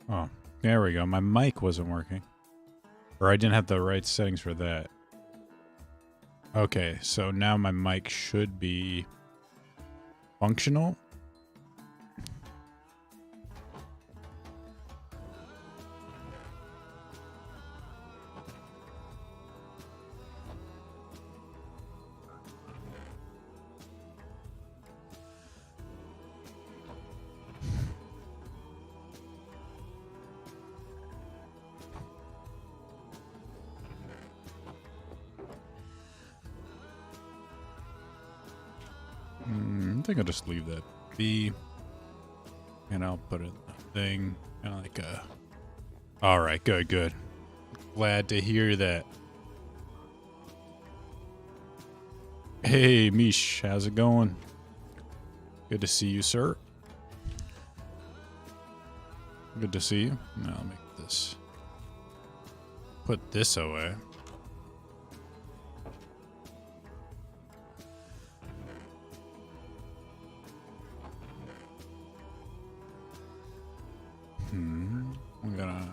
Oh, there we go. My mic wasn't working. Or I didn't have the right settings for that. Okay, so now my mic should be functional. I think I'll just leave that be. And I'll put it in the thing. Kind of like a... Alright, good, good. Glad to hear that. Hey, Mish, how's it going? Good to see you, sir. Good to see you. Now I'll make this. Put this away. I'm gonna...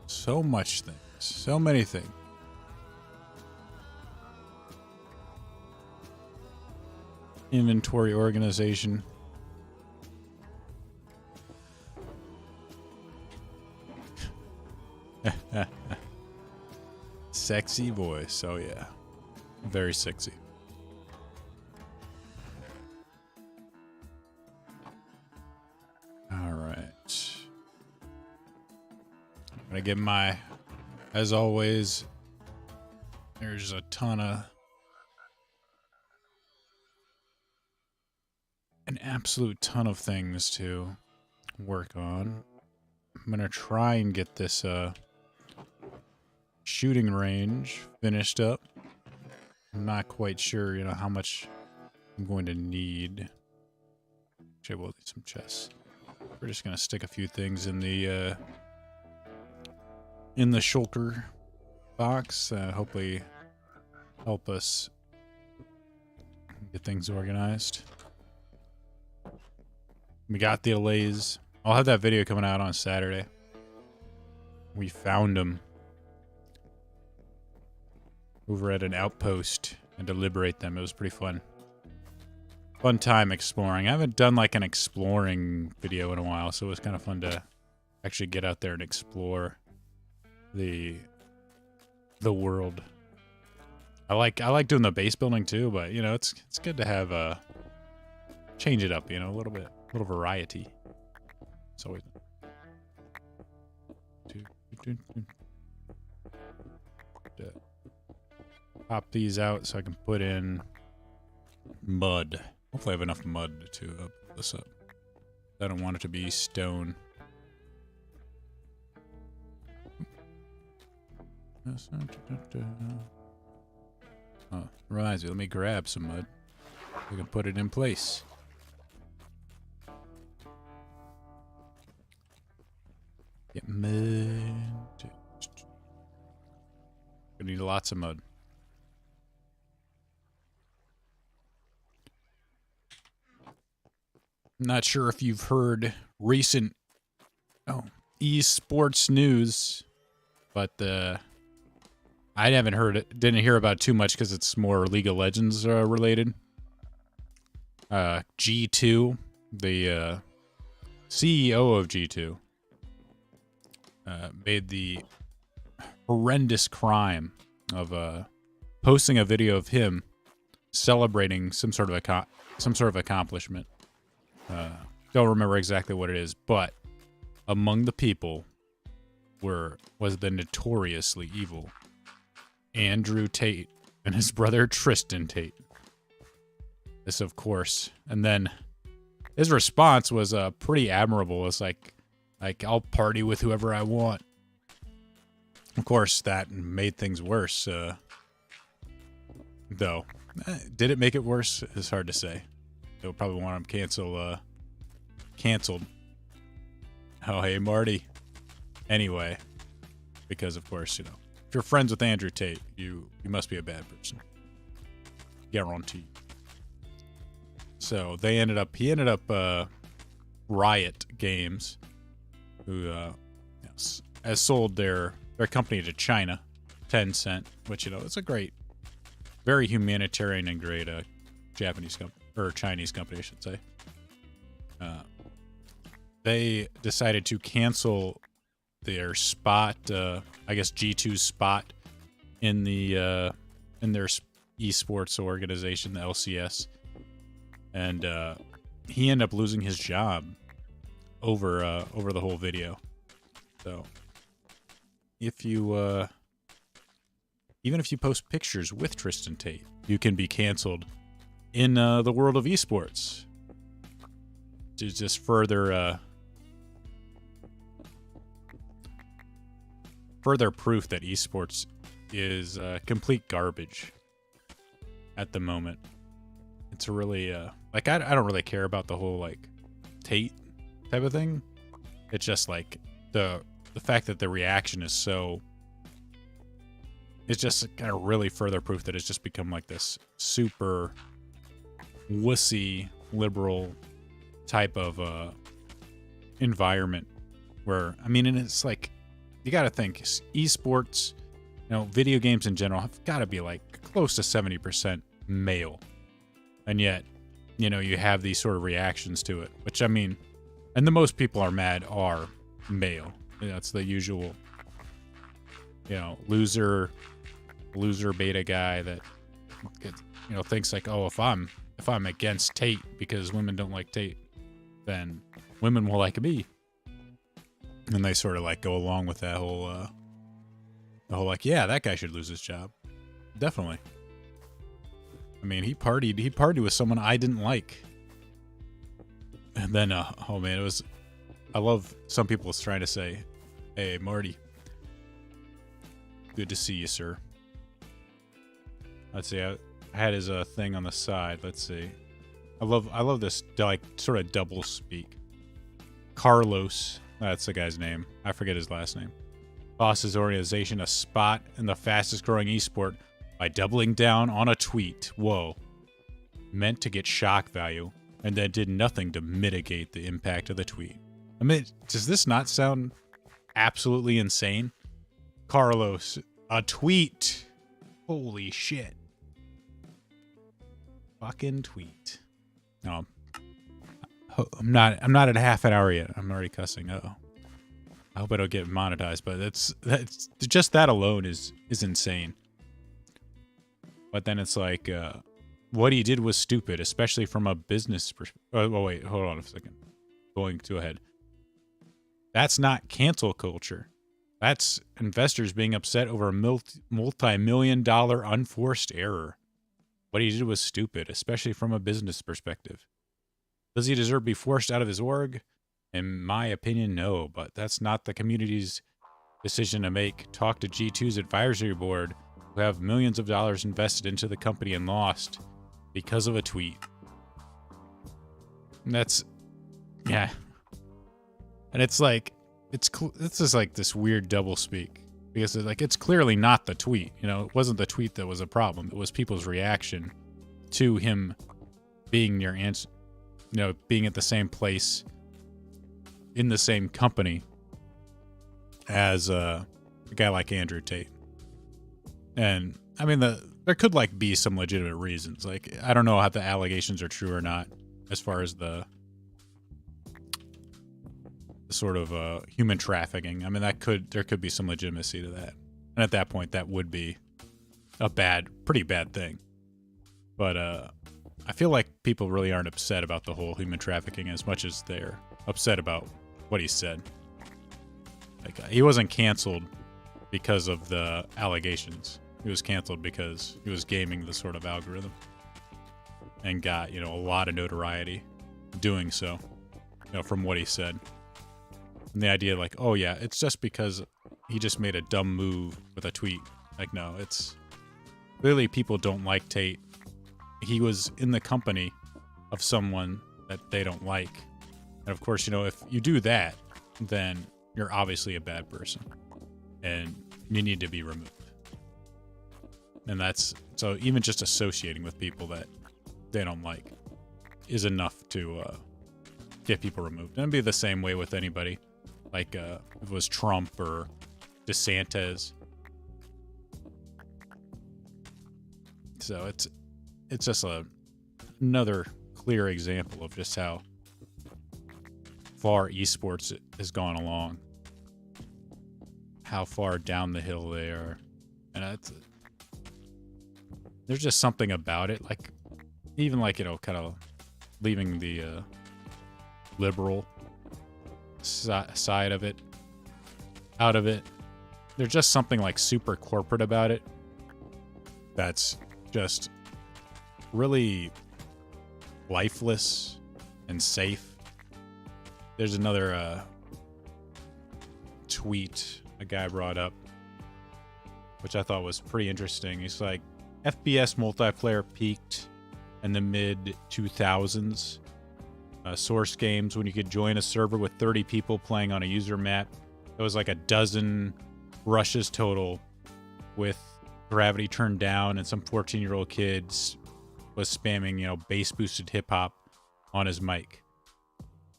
So much things. So many things. Inventory organization. Sexy voice. Oh, yeah. Very sexy. All right. I'm gonna get my... As always, there's a ton of... An absolute ton of things to work on. I'm gonna try and get this shooting range finished up. I'm not quite sure, you know, how much I'm going to need. Actually, we'll need some chests. We're just gonna stick a few things in the shulker box. Hopefully help us get things organized. We got the allays. I'll have that video coming out on Saturday. We found them over at an outpost and to liberate them. It was pretty fun. Fun time exploring. I haven't done like an exploring video in a while, so it was kind of fun to actually get out there and explore the world. I like doing the base building too, but you know, it's good to have change it up, you know, a little variety. It's always pop these out so I can put in mud. Hopefully I have enough mud to put this up. I don't want it to be stone. Oh, reminds me, let me grab some mud. We can put it in place. Get mud. We need lots of mud. Not sure if you've heard recent esports news, but I haven't heard it. Didn't hear about it too much because it's more League of Legends related. G2, the CEO of G2, made the horrendous crime of posting a video of him celebrating some sort of accomplishment. Don't remember exactly what it is, but among the people was the notoriously evil Andrew Tate and his brother Tristan Tate. This, of course, and then his response was pretty admirable. It's like I'll party with whoever I want. Of course, that made things worse. Though, did it make it worse? It's hard to say. They'll probably want him canceled. Oh, hey, Marty. Anyway, because of course, you know, if you're friends with Andrew Tate, you must be a bad person. Guaranteed. So he ended up Riot Games who has sold their company to China, Tencent, which, you know, it's a great, very humanitarian and great Japanese company, or Chinese company, I should say. They decided to cancel their spot, I guess G2's spot in the in their esports organization, the LCS, and he ended up losing his job over the whole video. So if you even if you post pictures with Tristan Tate, you can be canceled in the world of esports. To just further proof that esports is complete garbage at the moment. It's a really like I don't really care about the whole like Tate type of thing. It's just like the fact that the reaction is so, it's just kind of really further proof that it's just become like this super wussy liberal type of environment where, I mean, and it's like, you got to think esports, you know, video games in general have got to be like close to 70% male. And yet, you know, you have these sort of reactions to it, which, I mean, and the most people are mad are male. You know, it's the usual, you know, loser beta guy that gets, you know, thinks like, oh, if I'm against Tate because women don't like Tate, then women will like me. And they sort of like go along with that whole the whole like, yeah, that guy should lose his job. Definitely. I mean, he partied with someone I didn't like. And then oh man, it was, I love some people trying to say, hey Marty, good to see you, sir. Let's see, I had his thing on the side. Let's see. I love this like sort of double speak. Carlos, that's the guy's name. I forget his last name. Lost his organization a spot in the fastest growing esport by doubling down on a tweet. Whoa. Meant to get shock value, and then did nothing to mitigate the impact of the tweet. I mean, does this not sound absolutely insane? Carlos, a tweet. Holy shit. Fucking tweet. No. I'm not at half an hour yet. I'm already cussing. Uh-oh. I hope I don't get monetized, but that's just that alone is insane. But then it's like, what he did was stupid, especially from a business perspective. Oh, wait, hold on a second. Going to ahead. That's not cancel culture. That's investors being upset over a multi-million-dollar unforced error. What he did was stupid, especially from a business perspective. Does he deserve to be forced out of his org? In my opinion, no, but that's not the community's decision to make. Talk to G2's advisory board, who have millions of dollars invested into the company and lost because of a tweet. And that's, yeah. And it's like, it's just like this weird double speak. Because it's clearly not the tweet. You know, it wasn't the tweet that was a problem. It was people's reaction to him being near, you know, being at the same place in the same company as a guy like Andrew Tate. And I mean, there could like be some legitimate reasons. Like, I don't know how the allegations are true or not, as far as the sort of human trafficking. I mean, there could be some legitimacy to that. And at that point, that would be a pretty bad thing. But I feel like people really aren't upset about the whole human trafficking as much as they're upset about what he said. Like, he wasn't canceled because of the allegations. He was canceled because he was gaming the sort of algorithm and got, you know, a lot of notoriety doing so, you know, from what he said. And the idea like, oh yeah, it's just because he just made a dumb move with a tweet. Like, no, it's clearly people don't like Tate. He was in the company of someone that they don't like. And of course, you know, if you do that, then you're obviously a bad person and you need to be removed. And that's, so even just associating with people that they don't like is enough to get people removed. And it'd be the same way with anybody. like if it was Trump or DeSantis. So it's just another clear example of just how far esports has gone along, how far down the hill they are, and there's just something about it, like even like, you know, kind of leaving the liberal side of it out of it. There's just something like super corporate about it that's just really lifeless and safe. There's another tweet a guy brought up, which I thought was pretty interesting. He's like, FPS multiplayer peaked in the mid 2000s. Source games, when you could join a server with 30 people playing on a user map. It was like a dozen rushes total, with gravity turned down, and some 14-year-old kids was spamming, you know, bass boosted hip hop on his mic.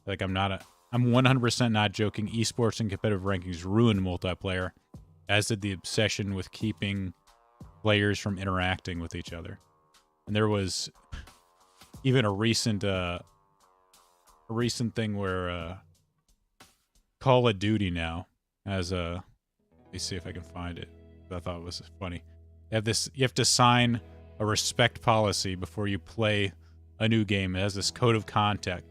Like, I'm 100% not joking. Esports and competitive rankings ruined multiplayer, as did the obsession with keeping players from interacting with each other. And there was even a recent thing where Call of Duty now has a, let me see if I can find it. I thought it was funny. You have to sign a respect policy before you play a new game. It has this code of conduct.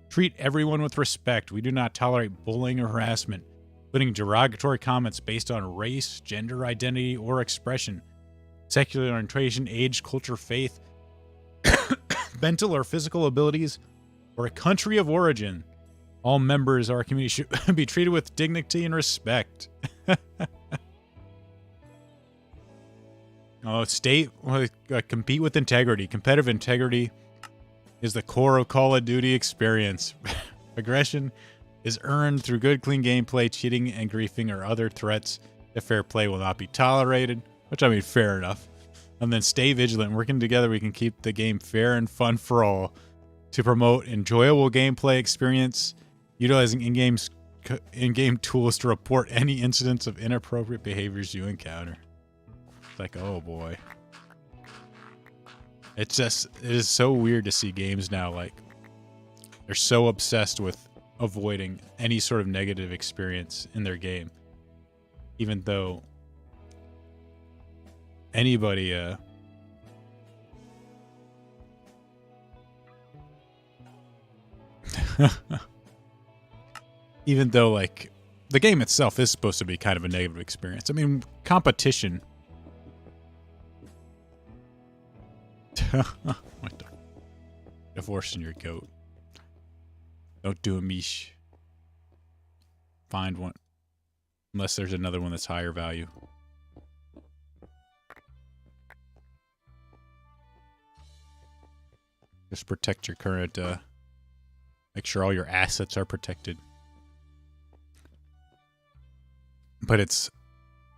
Treat everyone with respect. We do not tolerate bullying or harassment, including derogatory comments based on race, gender identity, or expression, sexual orientation, age, culture, faith, mental or physical abilities, or a country of origin. All members of our community should be treated with dignity and respect. Compete with integrity. Competitive integrity is the core of Call of Duty experience. Aggression is earned through good, clean gameplay. Cheating and griefing or other threats to fair play will not be tolerated. Which, I mean, fair enough. And then stay vigilant. Working together, we can keep the game fair and fun for all. To promote enjoyable gameplay experience, utilizing in-game tools to report any incidents of inappropriate behaviors you encounter. It's like, oh boy. It is so weird to see games now, like, they're so obsessed with avoiding any sort of negative experience in their game. Even though anybody even though, like, the game itself is supposed to be kind of a negative experience. I mean, competition. What the? Divorcing your goat. Don't do a mish. Find one. Unless there's another one that's higher value. Just protect your current, make sure all your assets are protected. But it's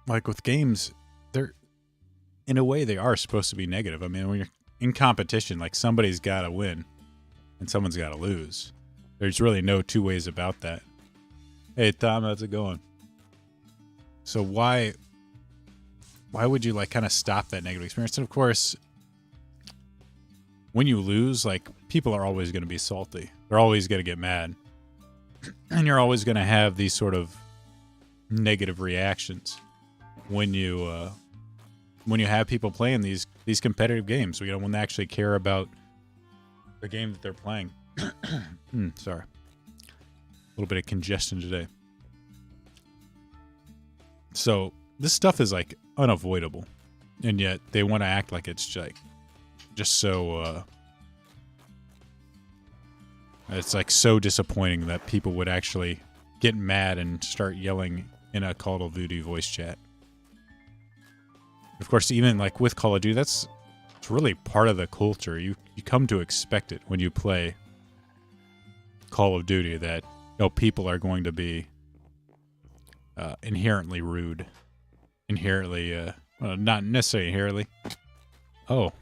like with games, they're, in a way, they are supposed to be negative. I mean, when you're in competition, like, somebody's got to win and someone's got to lose. There's really no two ways about that. Hey, Tom, how's it going? So why would you, like, kind of stop that negative experience? And of course, when you lose, like, people are always going to be salty. They're always going to get mad. And you're always going to have these sort of negative reactions when you have people playing these competitive games. You know, when they actually care about the game that they're playing. Sorry. A little bit of congestion today. So this stuff is, like, unavoidable. And yet they want to act like it's like just so it's like so disappointing that people would actually get mad and start yelling in a Call of Duty voice chat. Of course, even like with Call of Duty, it's really part of the culture. You come to expect it when you play Call of Duty, that, you know, people are going to be inherently rude, inherently well, not necessarily inherently. Oh,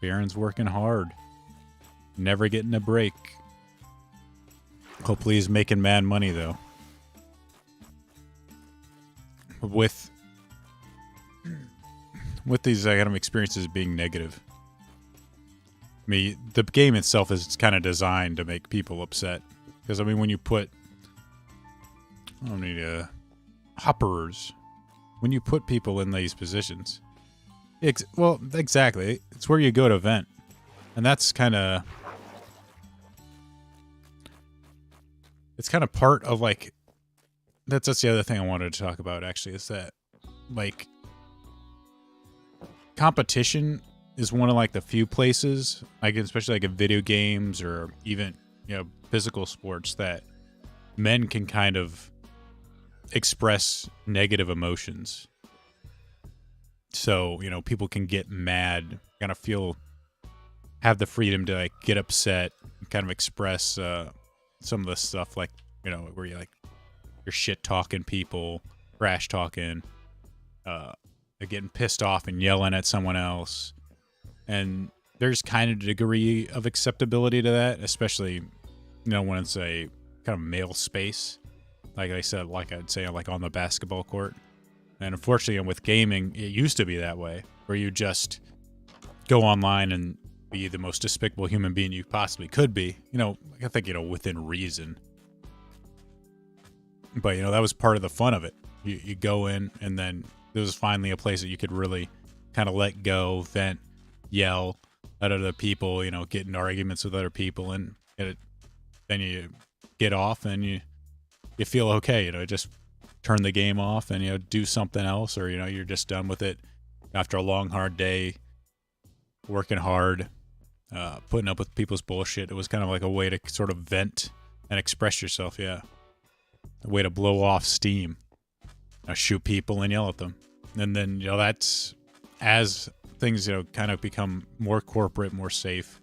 Baron's working hard, never getting a break. Hopefully he's making mad money though. with these kind of experiences being negative. I mean, the game itself is kind of designed to make people upset. Because, I mean, when you put... I don't need hoppers. When you put people in these positions... well, exactly. It's where you go to vent. And that's kind of... It's kind of part of, like... That's the other thing I wanted to talk about, actually, is that, like... Competition is one of, like, the few places, like, especially, like, in video games or even, you know, physical sports, that men can kind of express negative emotions. So, you know, people can get mad, kind of have the freedom to, like, get upset, kind of express some of the stuff, like, you know, where you're shit talking people, trash talking, getting pissed off and yelling at someone else. And there's kind of a degree of acceptability to that, especially, you know, when it's a kind of male space. Like I said, like I'd say, like on the basketball court. And unfortunately, with gaming, it used to be that way, where you just go online and be the most despicable human being you possibly could be. You know, I think, you know, within reason. But, you know, that was part of the fun of it. You go in, and then there was finally a place that you could really kind of let go, vent, yell at other people, you know, get in arguments with other people, and then you get off and you feel okay, you know, just turn the game off and, you know, do something else, or, you know, you're just done with it after a long, hard day, working hard, putting up with people's bullshit. It was kind of like a way to sort of vent and express yourself, yeah. A way to blow off steam. Shoot people and yell at them. And then, you know, that's, as things, you know, kind of become more corporate, more safe,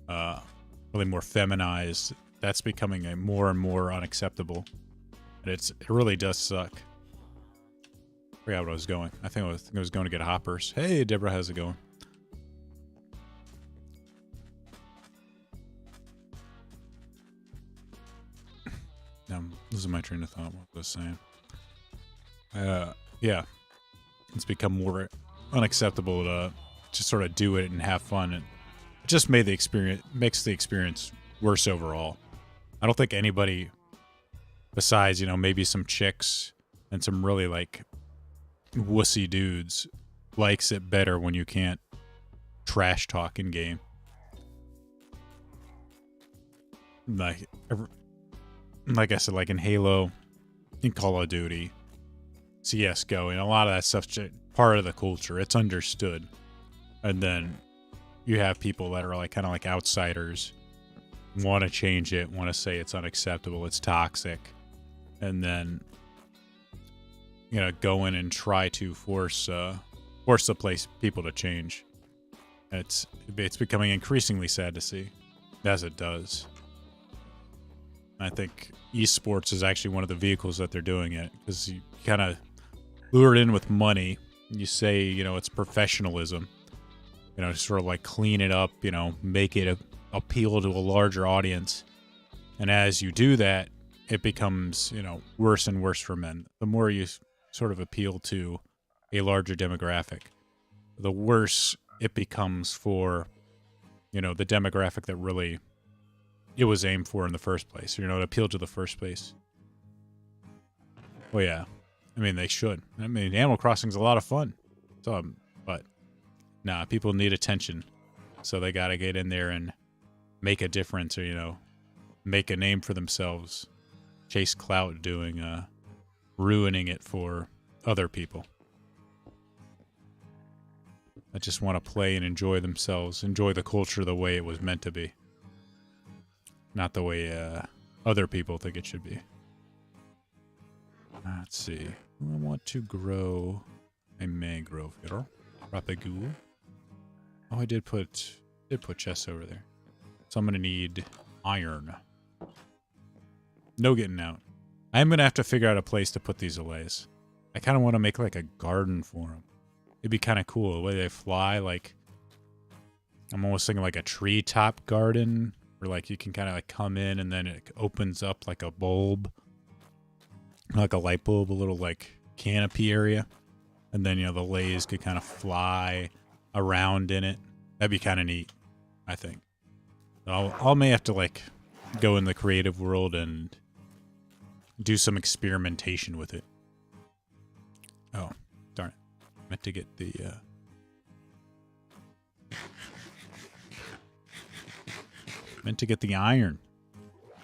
really more feminized, that's becoming a more and more unacceptable. And it really does suck. I forgot where I was going. I think I was going to get hoppers. Hey, Deborah, how's it going? Now I'm losing my train of thought. What was I saying? Yeah, it's become more unacceptable to just sort of do it and have fun, and it just makes the experience worse overall. I don't think anybody, besides, you know, maybe some chicks and some really, like, wussy dudes, likes it better when you can't trash talk in game. Like I said, like in Halo, in Call of Duty, CSGO, and a lot of that stuff's part of the culture. It's understood. And then you have people that are like kind of like outsiders, want to change it, want to say it's unacceptable, it's toxic, and then, you know, go in and try to force the people to change. And it's becoming increasingly sad to see, as it does. I think esports is actually one of the vehicles that they're doing it, because you kind of lure it in with money. You say, you know, it's professionalism, you know, sort of like clean it up, you know, make it appeal to a larger audience. And as you do that, it becomes, you know, worse and worse for men. The more you sort of appeal to a larger demographic, the worse it becomes for, you know, the demographic that really it was aimed for in the first place. You know, it appealed to the first place. Well, yeah. I mean, they should. I mean, Animal Crossing's a lot of fun. So, but, nah, people need attention. So they gotta get in there and make a difference, or, you know, make a name for themselves. Chase clout doing, ruining it for other people. That just want to play and enjoy themselves, enjoy the culture the way it was meant to be. Not the way other people think it should be. Let's see. I want to grow a mangrove here. Rapagool. Oh, I did put chests over there. So I'm going to need iron. No getting out. I am going to have to figure out a place to put these allays. I kind of want to make like a garden for them. It'd be kind of cool the way they fly. Like, I'm almost thinking like a treetop garden, where like you can kind of like come in and then it opens up like a bulb, like a light bulb, a little like canopy area. And then, the lays could kind of fly around in it. That'd be kind of neat, I think. I may have to, like, go in the creative world and do some experimentation with it. Oh, darn it. Meant to get the, meant to get the iron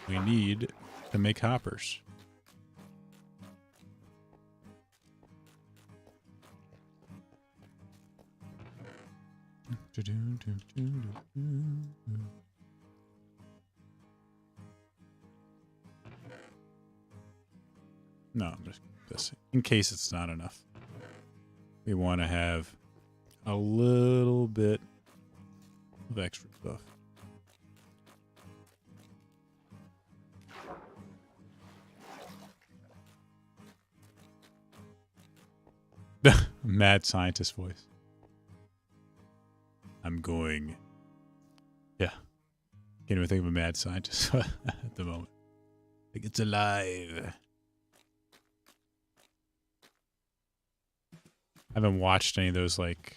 we need to make hoppers. No, I'm just in case it's not enough. We want to have a little bit of extra stuff. Mad scientist voice. I'm going. Yeah. Can't even think of a mad scientist at the moment. Like it's alive. I haven't watched any of those like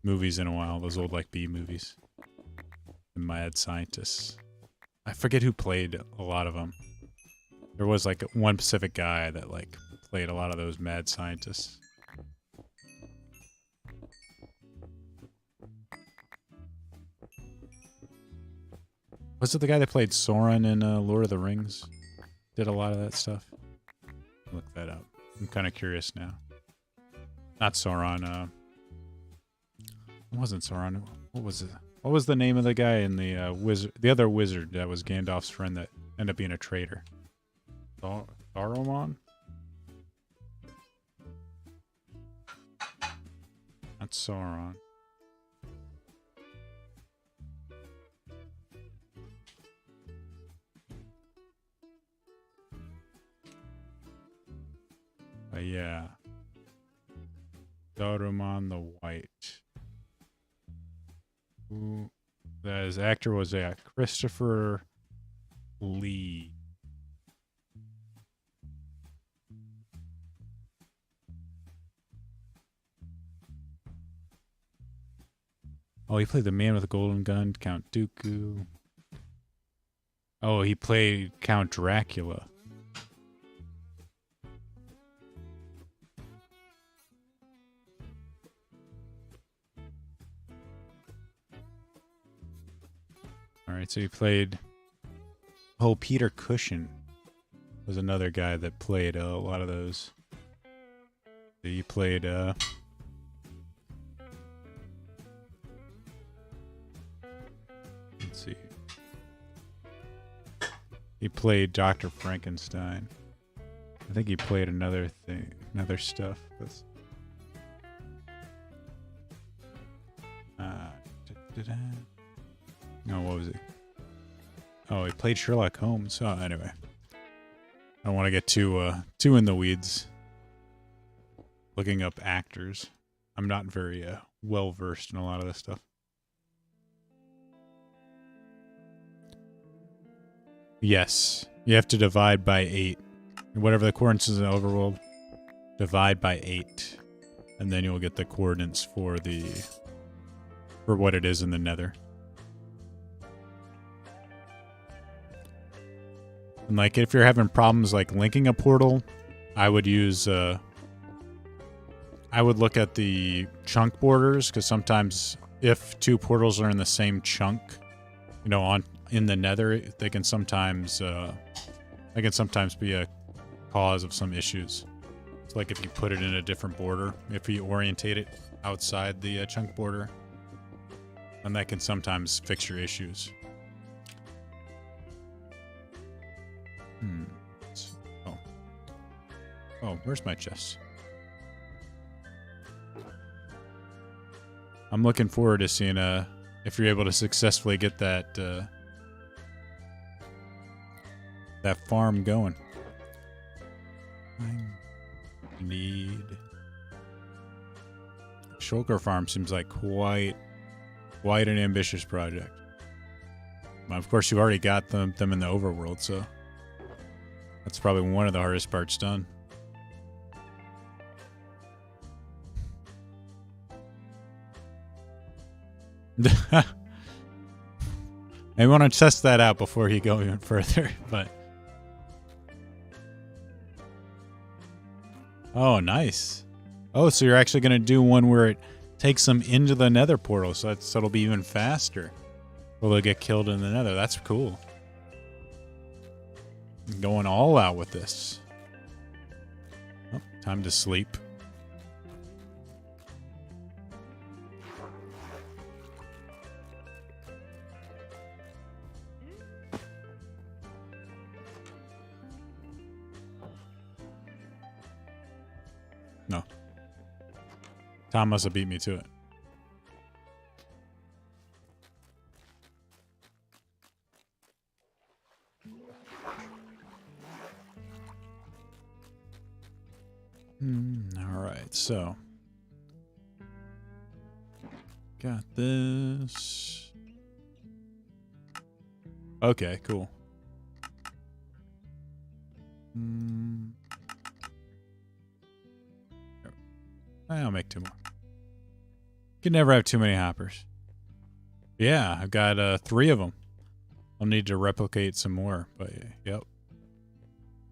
movies in a while. Those old like B movies. The mad scientists. I forget who played a lot of them. There was like one specific guy that like played a lot of those mad scientists. Was it the guy that played Sauron in Lord of the Rings? Did a lot of that stuff. Look that up. I'm kind of curious now. Not Sauron. It wasn't Sauron. What was it? What was the name of the guy in the wizard? The other wizard that was Gandalf's friend that ended up being a traitor. Saruman? Not Sauron. Yeah. Saruman the White. Who? His actor was Christopher Lee. Oh, he played the man with the golden gun, Count Dooku. Oh, he played Count Dracula. Alright, so he played... Oh, Peter Cushing was another guy that played a lot of those. He played... Let's see. He played Dr. Frankenstein. I think he played another thing, another stuff. No, what was it? Oh, he played Sherlock Holmes. Oh, anyway. I don't want to get too in the weeds. Looking up actors. I'm not very well versed in a lot of this stuff. Yes, you have to divide by 8. Whatever the coordinates is in the overworld, divide by 8, and then you'll get the coordinates for what it is in the Nether. And like if you're having problems like linking a portal, I would use I would look at the chunk borders, because sometimes if two portals are in the same chunk, in the Nether, they can sometimes be a cause of some issues. It's like if you put it in a different border, if you orientate it outside the chunk border, and that can sometimes fix your issues. Oh, where's my chest? I'm looking forward to seeing if you're able to successfully get that that farm going. I need Shulker Farm. Seems like quite an ambitious project. But of course, you've already got them in the overworld, so that's probably one of the hardest parts done. I want to test that out before you go even further, but... Oh, nice. Oh, so you're actually going to do one where it takes them into the nether portal, so it'll be even faster. Will they get killed in the nether? That's cool. Going all out with this. Oh, time to sleep. No. Tom must have beat me to it. All right, so got this. Okay, cool. I'll make 2 more. Can never have too many hoppers. Yeah, I've got 3 of them. I'll need to replicate some more, but yep.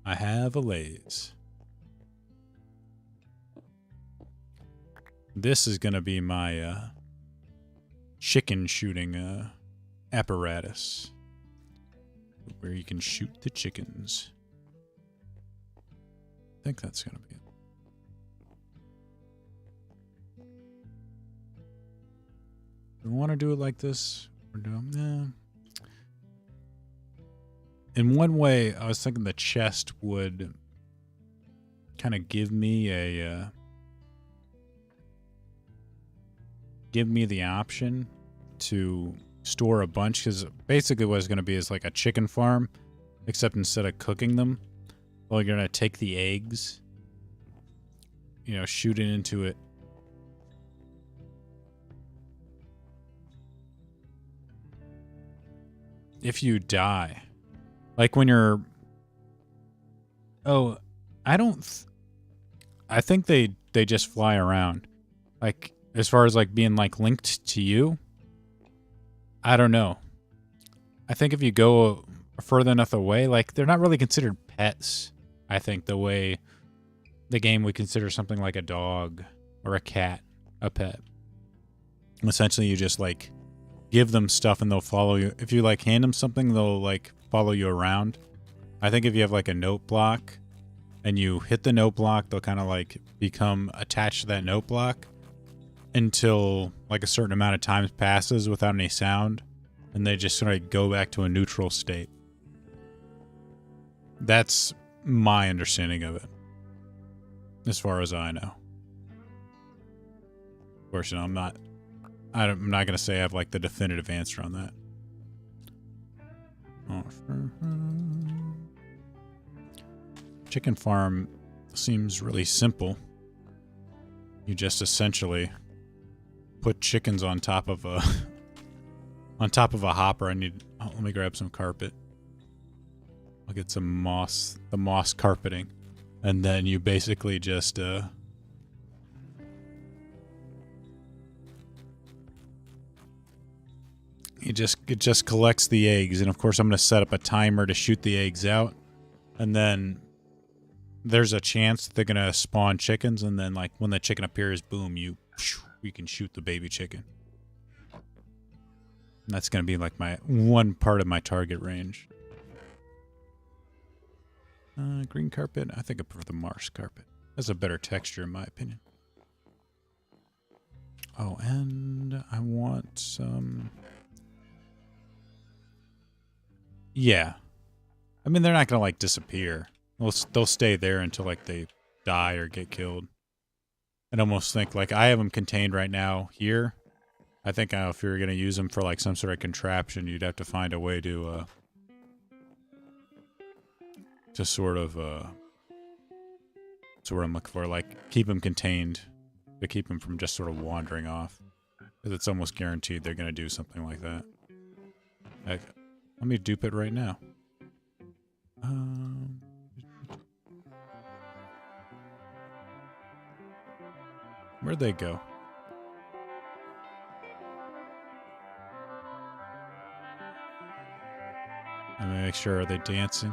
I have allays. This is going to be my chicken shooting apparatus. Where you can shoot the chickens. I think that's going to be it. Do we want to do it like this? Or do In one way, I was thinking the chest would kind of give me a... give me the option to store a bunch, because basically what it's going to be is like a chicken farm, except instead of cooking them, well, you're going to take the eggs, you know, shoot it into it. If you die, like when you're, oh, I think they just fly around, like as far as like being like linked to you. I don't know. I think if you go further enough away, like they're not really considered pets. I think the way the game would consider something like a dog or a cat a pet. Essentially, you just like give them stuff and they'll follow you. If you like hand them something, they'll like follow you around. I think if you have like a note block and you hit the note block, they'll kind of like become attached to that note block until like a certain amount of time passes without any sound, and they just sort of go back to a neutral state. That's my understanding of it, as far as I know. Of course, you know, I'm not going to say I have like the definitive answer on that. Chicken farm seems really simple. You just essentially put chickens on top of a hopper. Let me grab some carpet. I'll get some moss, the moss carpeting, and then you basically just it just collects the eggs, and of course I'm going to set up a timer to shoot the eggs out, and then there's a chance that they're going to spawn chickens, and then like when the chicken appears, boom, you can shoot the baby chicken. And that's going to be like my one part of my target range. Green carpet. I think I prefer the marsh carpet. That's a better texture in my opinion. Oh, and I want some... Yeah. I mean, they're not going to like disappear. They'll stay there until like they die or get killed. I'd almost think like I have them contained right now here. I think if you were going to use them for like some sort of contraption, you'd have to find a way to sort of that's what I'm looking for, like keep them contained, to keep them from just sort of wandering off. Because it's almost guaranteed they're going to do something like that. Let me dupe it right now. Where'd they go? Let me make sure. Are they dancing?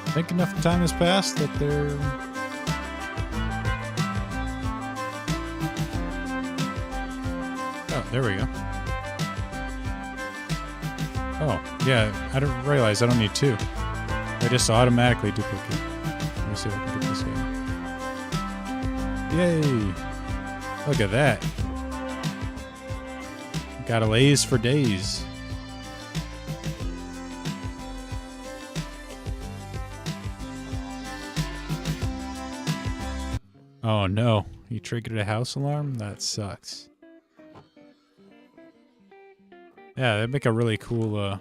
I think enough time has passed that they're... Oh, there we go. Oh, yeah, I don't realize I don't need two. I just automatically duplicate. Let me see if I can get this here. Yay! Look at that. Got allays for days. Oh no, you triggered a house alarm? That sucks. Yeah, that'd make a really cool,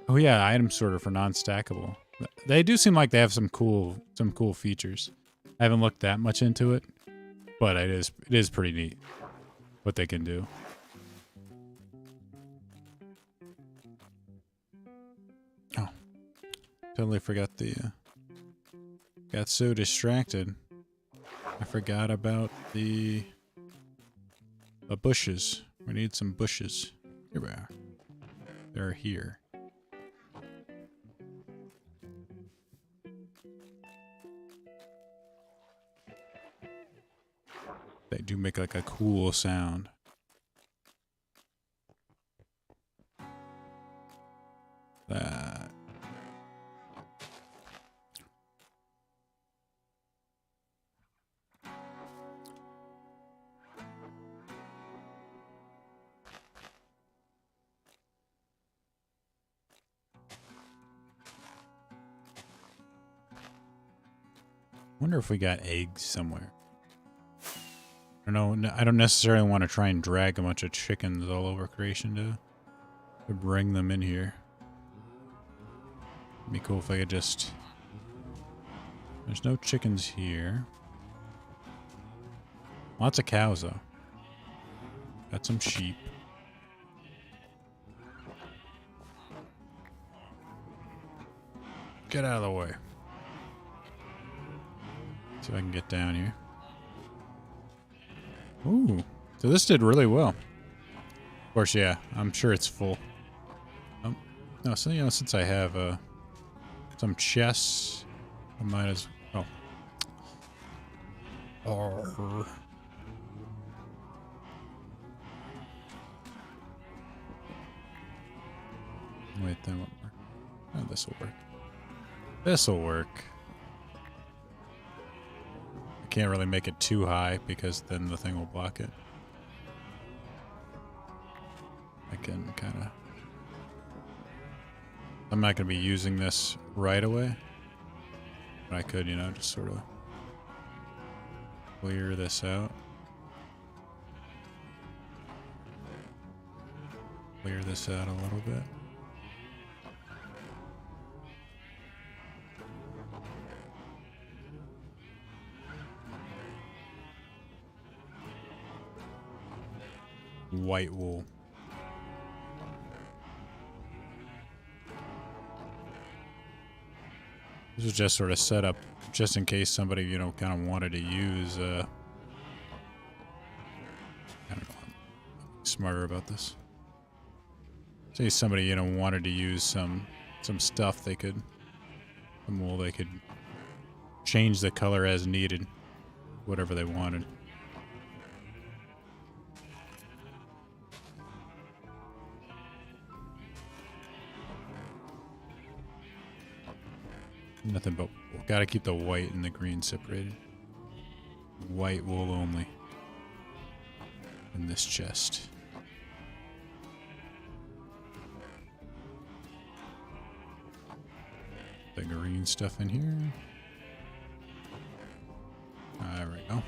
Oh yeah, item sorter for non-stackable. They do seem like they have some cool features. I haven't looked that much into it, but it is pretty neat what they can do. Oh, totally forgot the, got so distracted. I forgot about the bushes. We need some bushes. Here we are. They're here. They do make like a cool sound. That. Wonder if we got eggs somewhere. I don't know. I don't necessarily want to try and drag a bunch of chickens all over creation to bring them in here. It'd be cool if I could just... There's no chickens here. Lots of cows though. Got some sheep. Get out of the way. See if I can get down here. Ooh. So this did really well. Of course, yeah. I'm sure it's full. No, so, you know, since I have some chests, I might as well. Oh. Wait, then what more? Oh, this will work. This will work. I can't really make it too high because then the thing will block it. I can kind of... I'm not going to be using this right away. But I could, you know, just sort of clear this out. Clear this out a little bit. White wool. This was just sort of set up just in case somebody, you know, kind of wanted to use, I don't know, I'm smarter about this. Say somebody, you know, wanted to use some stuff, they could, some wool, they could change the color as needed, whatever they wanted. Nothing but, gotta keep the white and the green separated. White wool only. In this chest. The green stuff in here. There we go.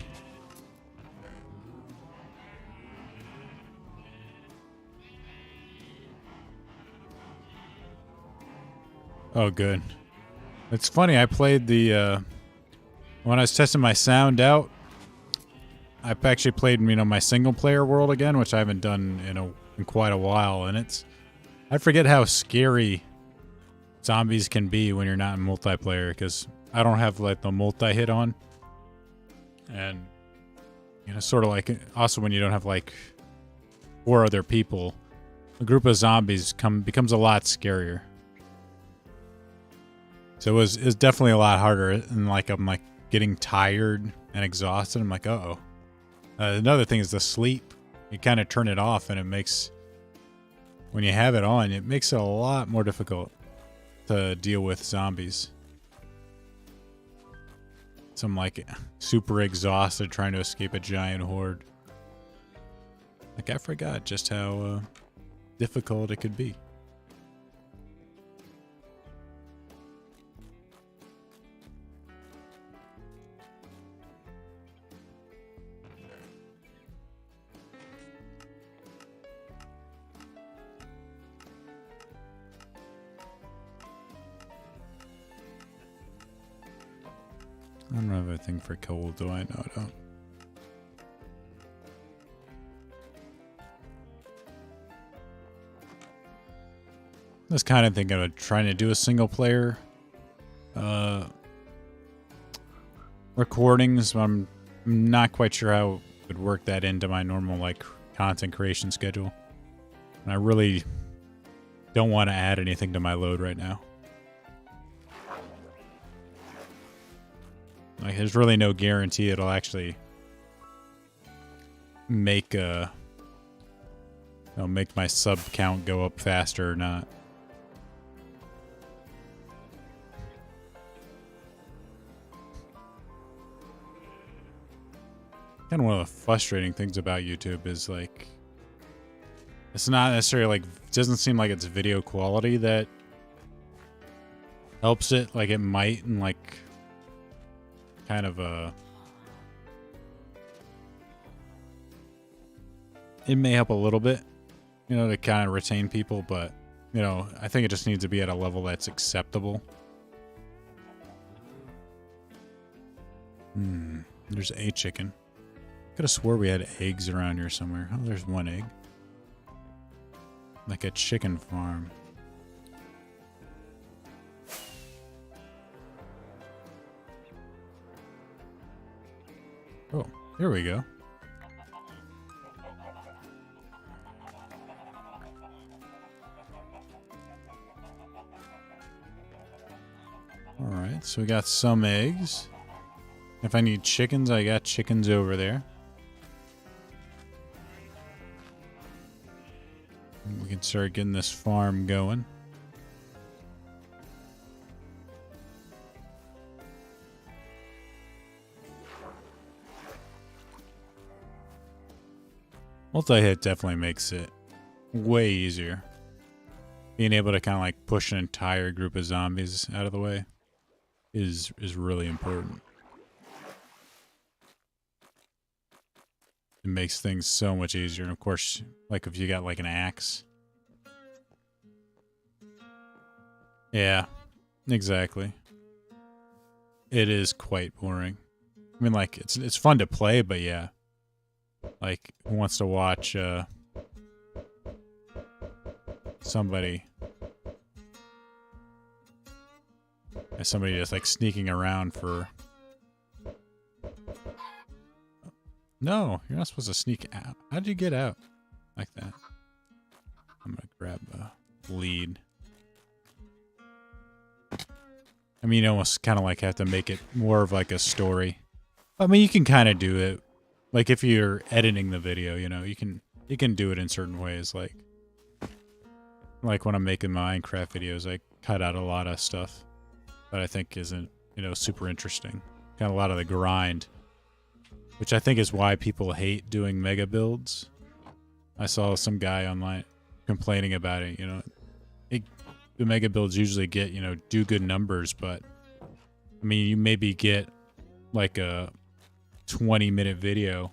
Oh, good. It's funny, I played the, when I was testing my sound out, I actually played, my single player world again, which I haven't done in quite a while, and I forget how scary zombies can be when you're not in multiplayer, because I don't have like the multi-hit on. And, sort of like, also when you don't have like 4 other people, a group of zombies becomes a lot scarier. So it's definitely a lot harder, and like I'm like getting tired and exhausted. I'm like, uh-oh. Another thing is the sleep. You kind of turn it off, and it makes, when you have it on, it makes it a lot more difficult to deal with zombies. So I'm like super exhausted trying to escape a giant horde. Like I forgot just how difficult it could be. I don't have a thing for cold, do I? No, I don't. I was kind of thinking of trying to do a single player recordings, but I'm not quite sure how I would work that into my normal like content creation schedule. And I really don't want to add anything to my load right now. Like, there's really no guarantee it'll actually make make my sub count go up faster or not. Kind of one of the frustrating things about YouTube is like, it's not necessarily like, it doesn't seem like it's video quality that helps it. Like it might, and like kind of it may help a little bit, to kind of retain people, but I think it just needs to be at a level that's acceptable. There's a chicken. Could have swore we had eggs around here somewhere. Oh, there's one egg. Like a chicken farm. Oh, here we go. Alright, so we got some eggs. If I need chickens, I got chickens over there. We can start getting this farm going. Multi-hit definitely makes it way easier. Being able to kind of like push an entire group of zombies out of the way is really important. It makes things so much easier. And of course, like if you got like an axe. Yeah, exactly. It is quite boring. I mean, like, it's fun to play, but yeah. Like, who wants to watch somebody just like sneaking around for... No, you're not supposed to sneak out. How'd you get out like that? I'm gonna grab a lead. I mean, you almost kind of like have to make it more of like a story. I mean, you can kind of do it. Like if you're editing the video, you can do it in certain ways. Like when I'm making my Minecraft videos, I cut out a lot of stuff that I think isn't, super interesting. Kind of a lot of the grind, which I think is why people hate doing mega builds. I saw some guy online complaining about it. The mega builds usually get, do good numbers, but I mean, you maybe get like a 20-minute video.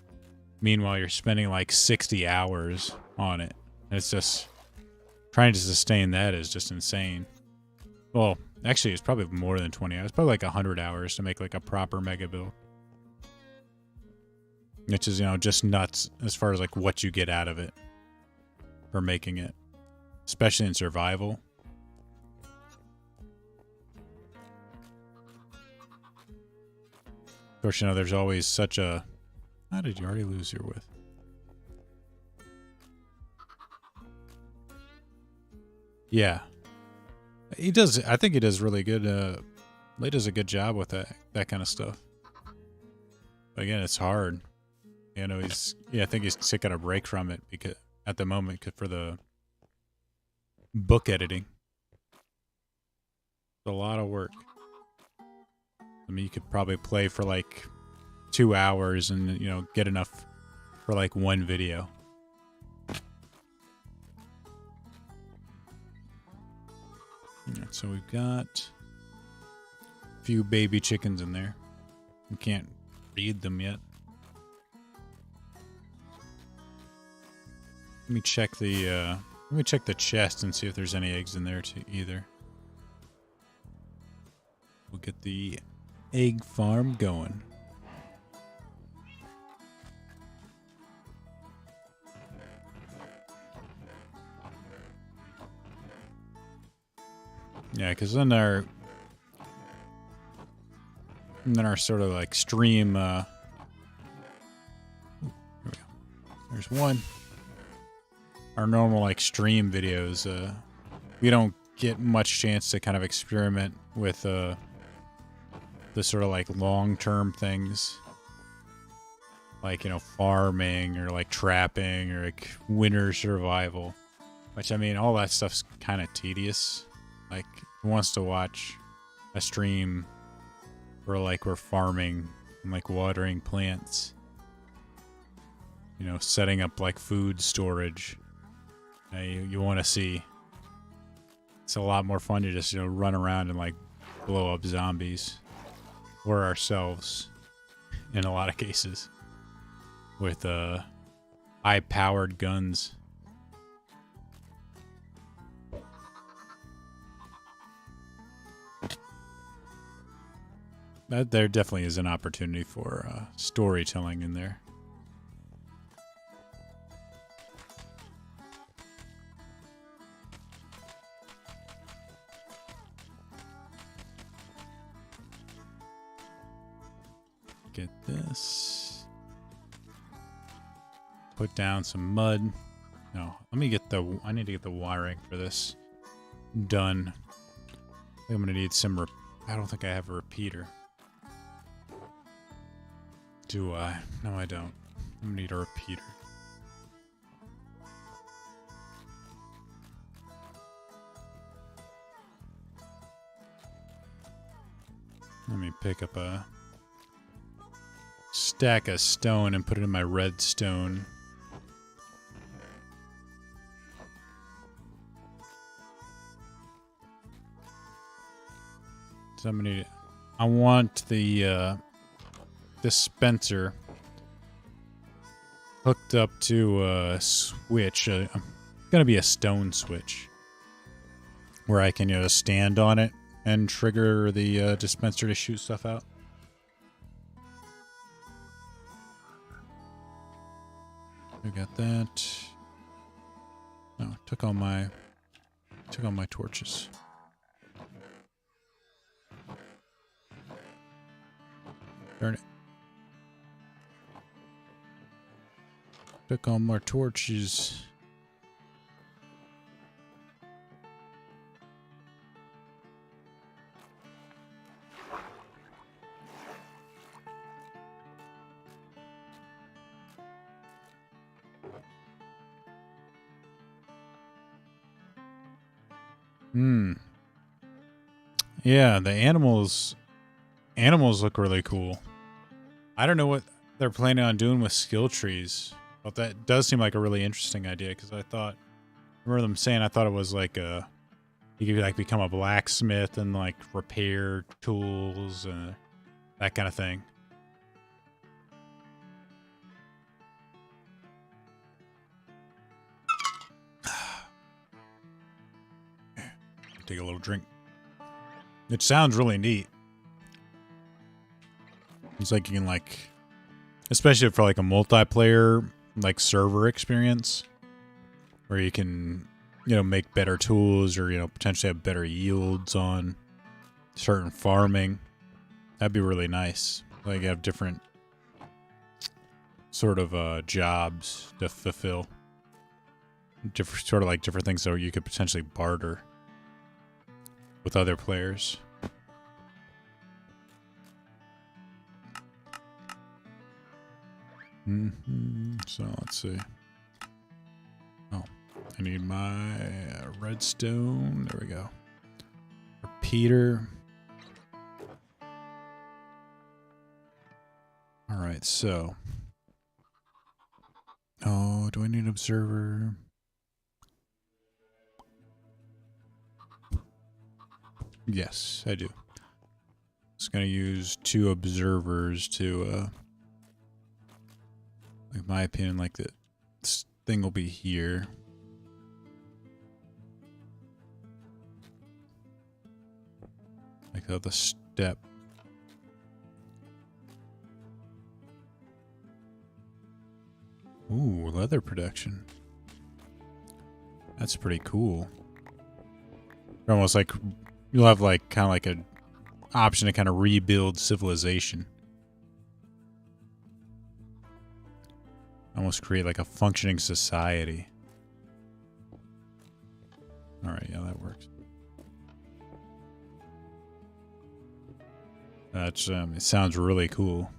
Meanwhile, you're spending like 60 hours on it. And it's just trying to sustain that is just insane. Well, actually, it's probably more than 20 hours. Probably like 100 hours to make like a proper mega build. Which is, you know, just nuts as far as like what you get out of it for making it. Especially in survival. Of course, you know, there's always such a... How did you already lose your width? Yeah. He does... I think he does really good... Lay does a good job with that kind of stuff. But again, it's hard. You know, he's... Yeah, I think he's taking a break from it because at the moment for the book editing. It's a lot of work. I mean, you could probably play for like 2 hours and, you know, get enough for like one video. Alright, so we've got a few baby chickens in there. We can't feed them yet. Let me check the chest and see if there's any eggs in there too either. We'll get the egg farm going. Yeah, because then our sort of like stream. Here we go. There's one. Our normal like stream videos. We don't get much chance to kind of experiment with the sort of like long-term things, like, you know, farming or like trapping or like winter survival. Which, I mean, all that stuff's kind of tedious. Like, who wants to watch a stream where, like, we're farming and, like, watering plants? You know, setting up, like, food storage. You want to see. It's a lot more fun to just, you know, run around and, like, blow up zombies. Or ourselves, in a lot of cases. With, high-powered guns. There definitely is an opportunity for storytelling in there. Get this. Put down some mud. No, let me get I need to get the wiring for this done. I think I'm gonna need some. I don't think I have a repeater. Do I? No, I don't. I'm gonna need a repeater. Let me pick up a stack of stone and put it in my redstone. Somebody, I want the dispenser hooked up to a switch. Gonna be a stone switch where I can, you know, stand on it and trigger the dispenser to shoot stuff out. I got that. No, took all my torches. Darn it. Took all my torches. Yeah, the animals look really cool. I don't know what they're planning on doing with skill trees, but that does seem like a really interesting idea because I remember them saying, I thought it was like you could like become a blacksmith and like repair tools and that kind of thing. Take a little drink. It sounds really neat. It's like you can like, especially for like a multiplayer like server experience, where you can, you know, make better tools or, you know, potentially have better yields on certain farming. That'd be really nice. Like you have different sort of jobs to fulfill. Different sort of like different things that you could potentially barter with other players. So let's see. Oh, I need my redstone. There we go. Repeater. All right, so. Oh, do I need an observer? Yes, I do. Just gonna use 2 observers to, in my opinion, like this thing will be here. Like the step. Ooh, leather production. That's pretty cool. Almost like you'll have like kind of like a option to kind of rebuild civilization. Almost create like a functioning society. All right, yeah, that works. That's it sounds really cool.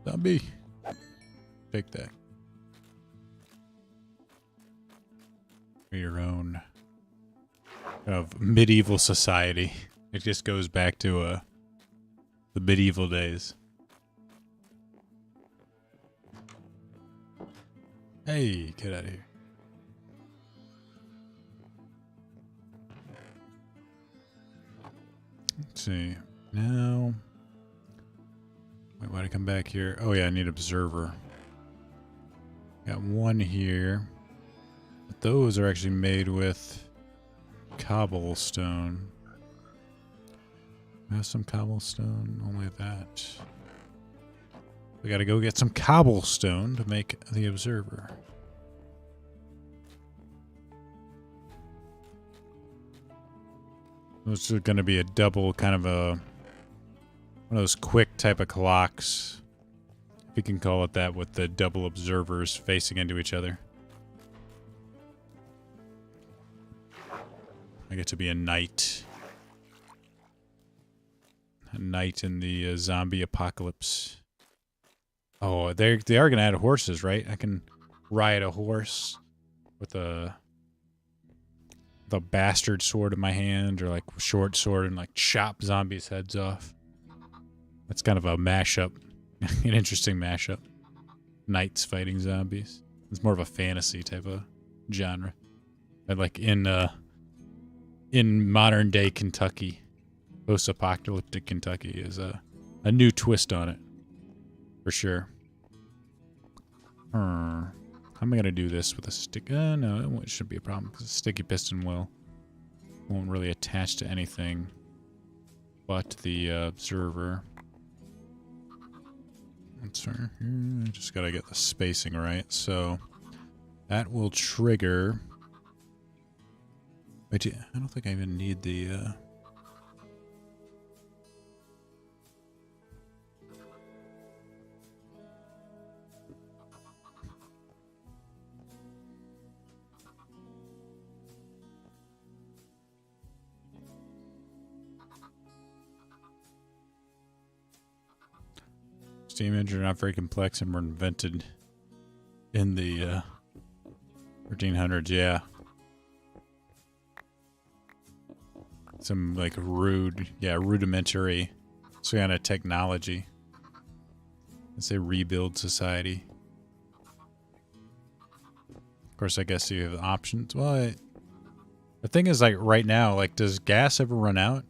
Zombie. Take that. Your own of medieval society. It just goes back to the medieval days. Hey, get out of here. Let's see. Now. Wait, why'd I come back here? Oh yeah, I need observer. Got 1 here. But those are actually made with cobblestone. I have some cobblestone, only that. We gotta go get some cobblestone to make the observer. This is gonna be a double kind of one of those quick type of clocks, if you can call it that, with the double observers facing into each other. I get to be a knight. A knight in the zombie apocalypse. Oh, they are going to add horses, right? I can ride a horse with a bastard sword in my hand, or like a short sword, and like chop zombies' heads off. That's kind of a mashup. An interesting mashup. Knights fighting zombies. It's more of a fantasy type of genre. But like in modern day Kentucky, post-apocalyptic Kentucky is a new twist on it. For sure. How am I going to do this with a stick? No, it shouldn't be a problem, because a sticky piston won't really attach to anything but the observer. That's right. Just got to get the spacing right. So that will trigger. Wait, I don't think I even need the... Steam engines are not very complex and were invented in the 1300s, yeah. Some like rudimentary kind of technology. Let's say rebuild society. Of course, I guess you have options. Well, the thing is, like right now, like does gas ever run out?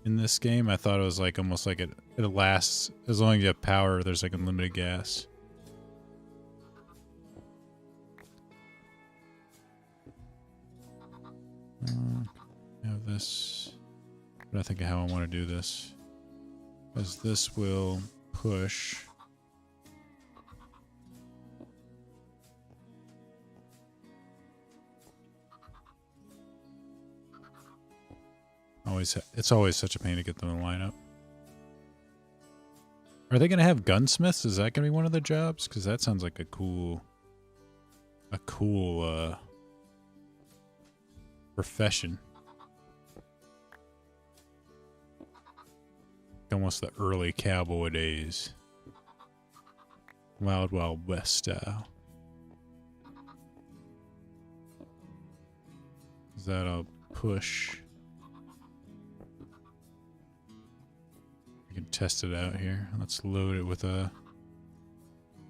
in this game. I thought it was like almost like it lasts as long as you have power. There's like unlimited gas. Have this. But I think of how I want to do this. Because this will push. It's always such a pain to get them to line up. Are they going to have gunsmiths? Is that going to be one of their jobs? Because that sounds like a cool profession. Almost the early cowboy days. Wild Wild West style. Is that a push? We can test it out here. Let's load it with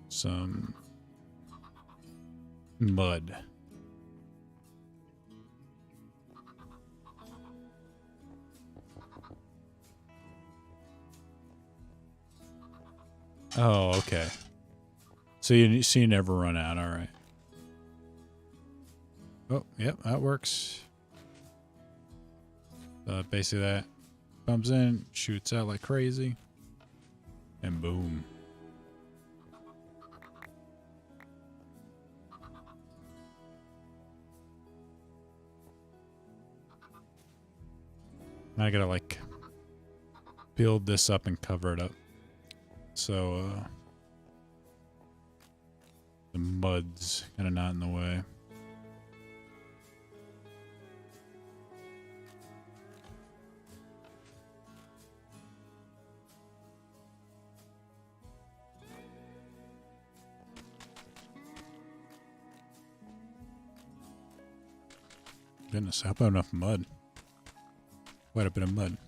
some mud. Oh, okay. So you never run out. All right. Oh, yep, that works. Basically that comes in, shoots out like crazy, and boom. I gotta like build this up and cover it up. So, the mud's kind of not in the way. Goodness, how about enough mud? Quite a bit of mud.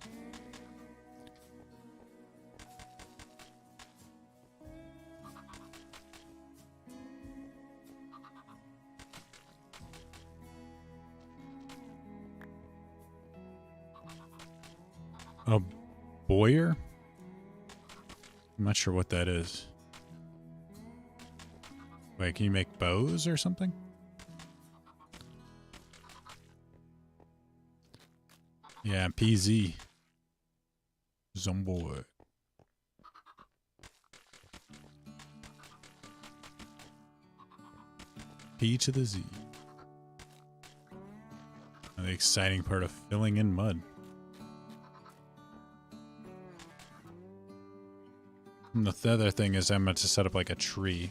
A boyer? I'm not sure what that is. Wait, can you make bows or something? Yeah, PZ. Zomboy. P to the Z. The exciting part of filling in mud. And the other thing is I'm meant to set up like a tree.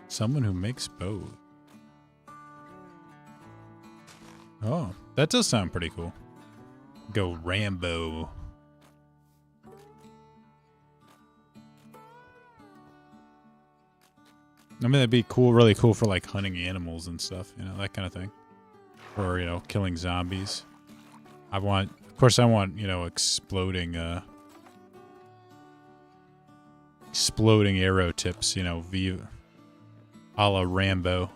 Someone who makes bows. Oh, that does sound pretty cool. Go Rambo. I mean, that'd be cool, really cool for like hunting animals and stuff, you know, that kind of thing. Or, you know, killing zombies. Of course I want, you know, exploding arrow tips, you know, a la Rambo.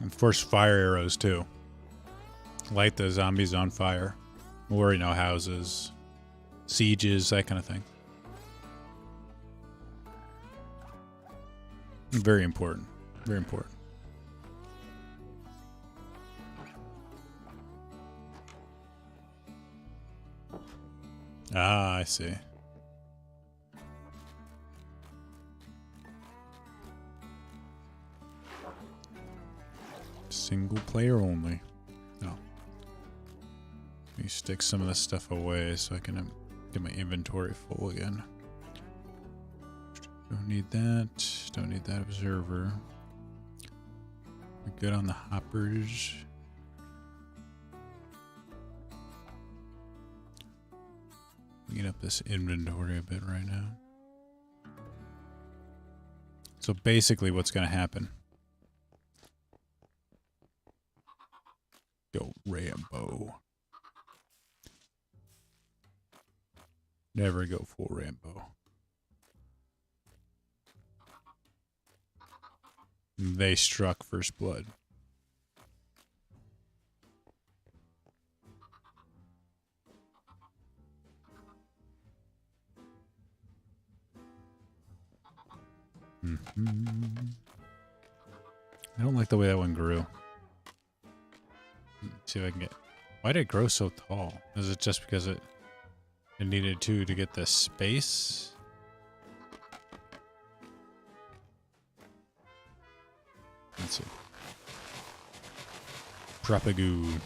And of course, fire arrows too. Light the zombies on fire. Or, you know, houses, sieges, that kind of thing. Very important. Very important. Ah, I see. Single player only. No. Let me stick some of this stuff away so I can get my inventory full again. Don't need that. Don't need that observer. We're good on the hoppers. Clean up this inventory a bit right now. So basically what's going to happen. Go Rambo. Never go full Rambo. They struck first blood. I don't like the way that one grew. Let's see if I can get... Why did it grow so tall? Is it just because it needed to get the space? Let's see. Propagoo.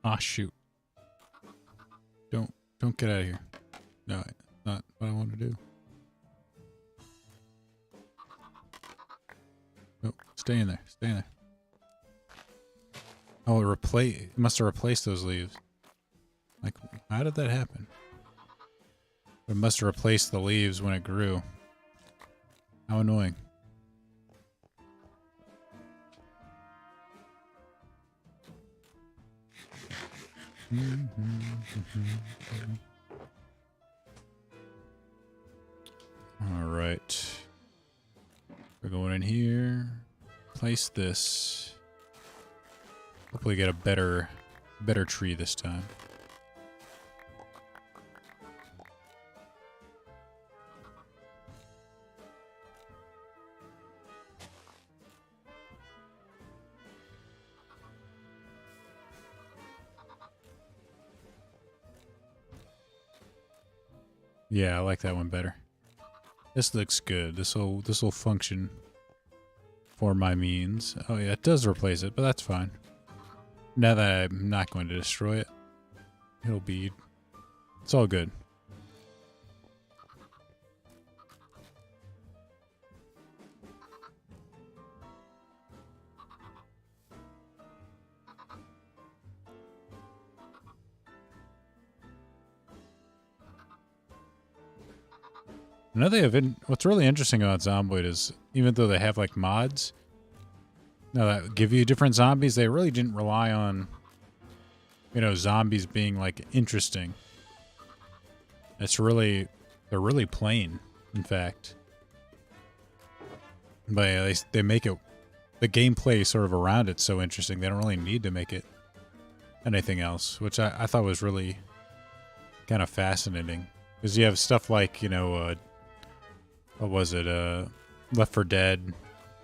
Ah, shoot. Don't get out of here. No, not what I want to do. Nope, stay in there. Stay in there. Oh, it must have replaced those leaves. Like, how did that happen? It must have replaced the leaves when it grew. How annoying. All right. We're going in here. Place this. Hopefully get a better tree this time. Yeah, I like that one better. This looks good. This will function for my means. Oh yeah, it does replace it, but that's fine. Now that I'm not going to destroy it, it's all good. What's really interesting about Zomboid is, even though they have like mods that give you different zombies, they really didn't rely on, zombies being like interesting. They're really plain, in fact. But yeah, they make the gameplay sort of around it so interesting. They don't really need to make it anything else, which I thought was really kind of fascinating. Because you have stuff like, what was it? Left 4 Dead,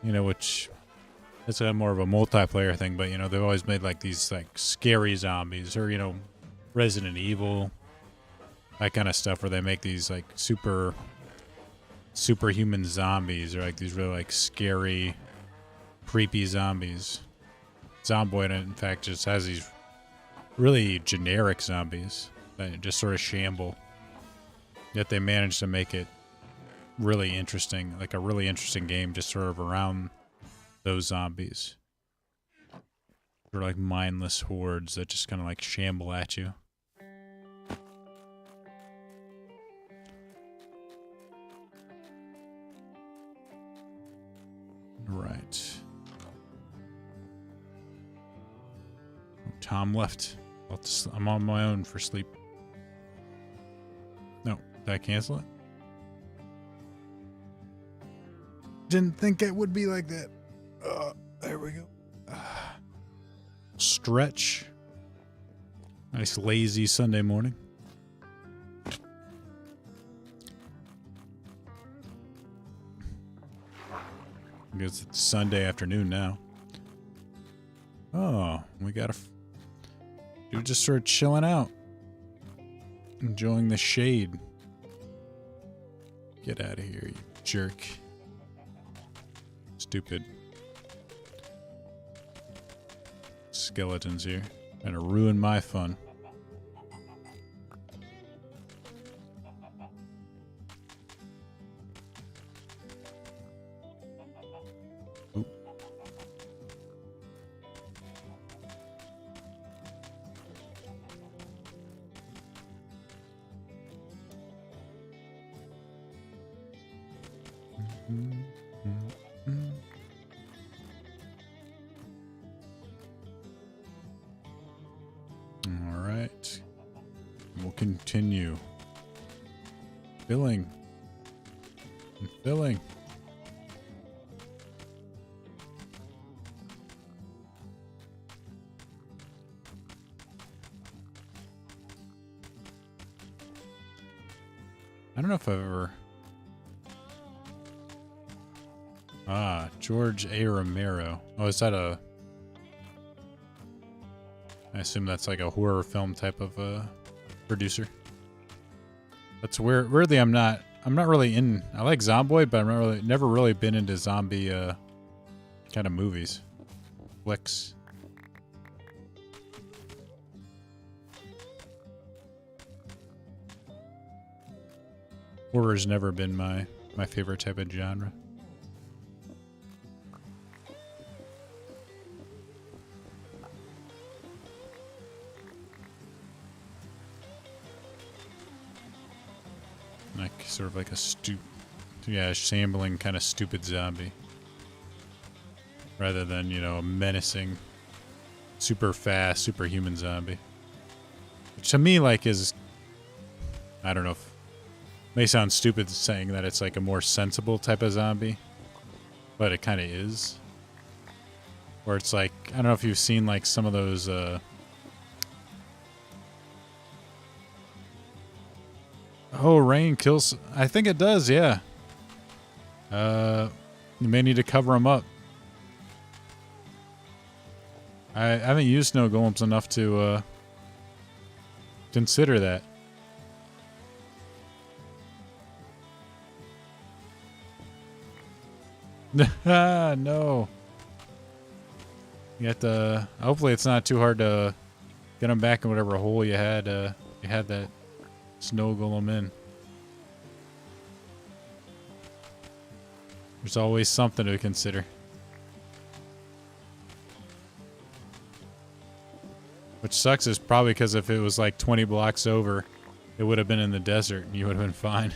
which it's more of a multiplayer thing, but they've always made like these like scary zombies, or Resident Evil, that kind of stuff, where they make these like superhuman zombies, or like these really like scary, creepy zombies. Zomboid, in fact, just has these really generic zombies that just sort of shamble. Yet they managed to make it really interesting, like a really interesting game just sort of around those zombies. They're like mindless hordes that just kind of like shamble at you. Right. Tom left. I'm on my own for sleep. No, did I cancel it? Didn't think it would be like that. There we go. Stretch. Nice lazy Sunday morning. I guess it's Sunday afternoon now. Oh, we got dude just sort of chilling out. Enjoying the shade. Get out of here, you jerk. Stupid skeletons here. Trying to ruin my fun. Oop. continue. Filling. And filling. I don't know if I've ever... Ah, George A. Romero. Oh, is that a... I assume that's like a horror film type of producer. That's weirdly I'm not really in... I like Zomboid, but I'm never really been into zombie kind of movies. Flicks. Horror's never been my favorite type of genre. Like sort of like a shambling kind of stupid zombie. Rather than, you know, a menacing, super fast, superhuman zombie. Which to me, like, is... I don't know if... May sound stupid saying that it's like a more sensible type of zombie. But it kind of is. Where it's like... I don't know if you've seen, like, some of those... Oh, rain kills... I think it does, yeah. You may need to cover them up. I haven't used snow golems enough to consider that. No. You have to... Hopefully it's not too hard to get them back in whatever hole you had that snow golem in. There's always something to consider. Which sucks is probably because if it was like 20 blocks over, it would have been in the desert and you would have been fine.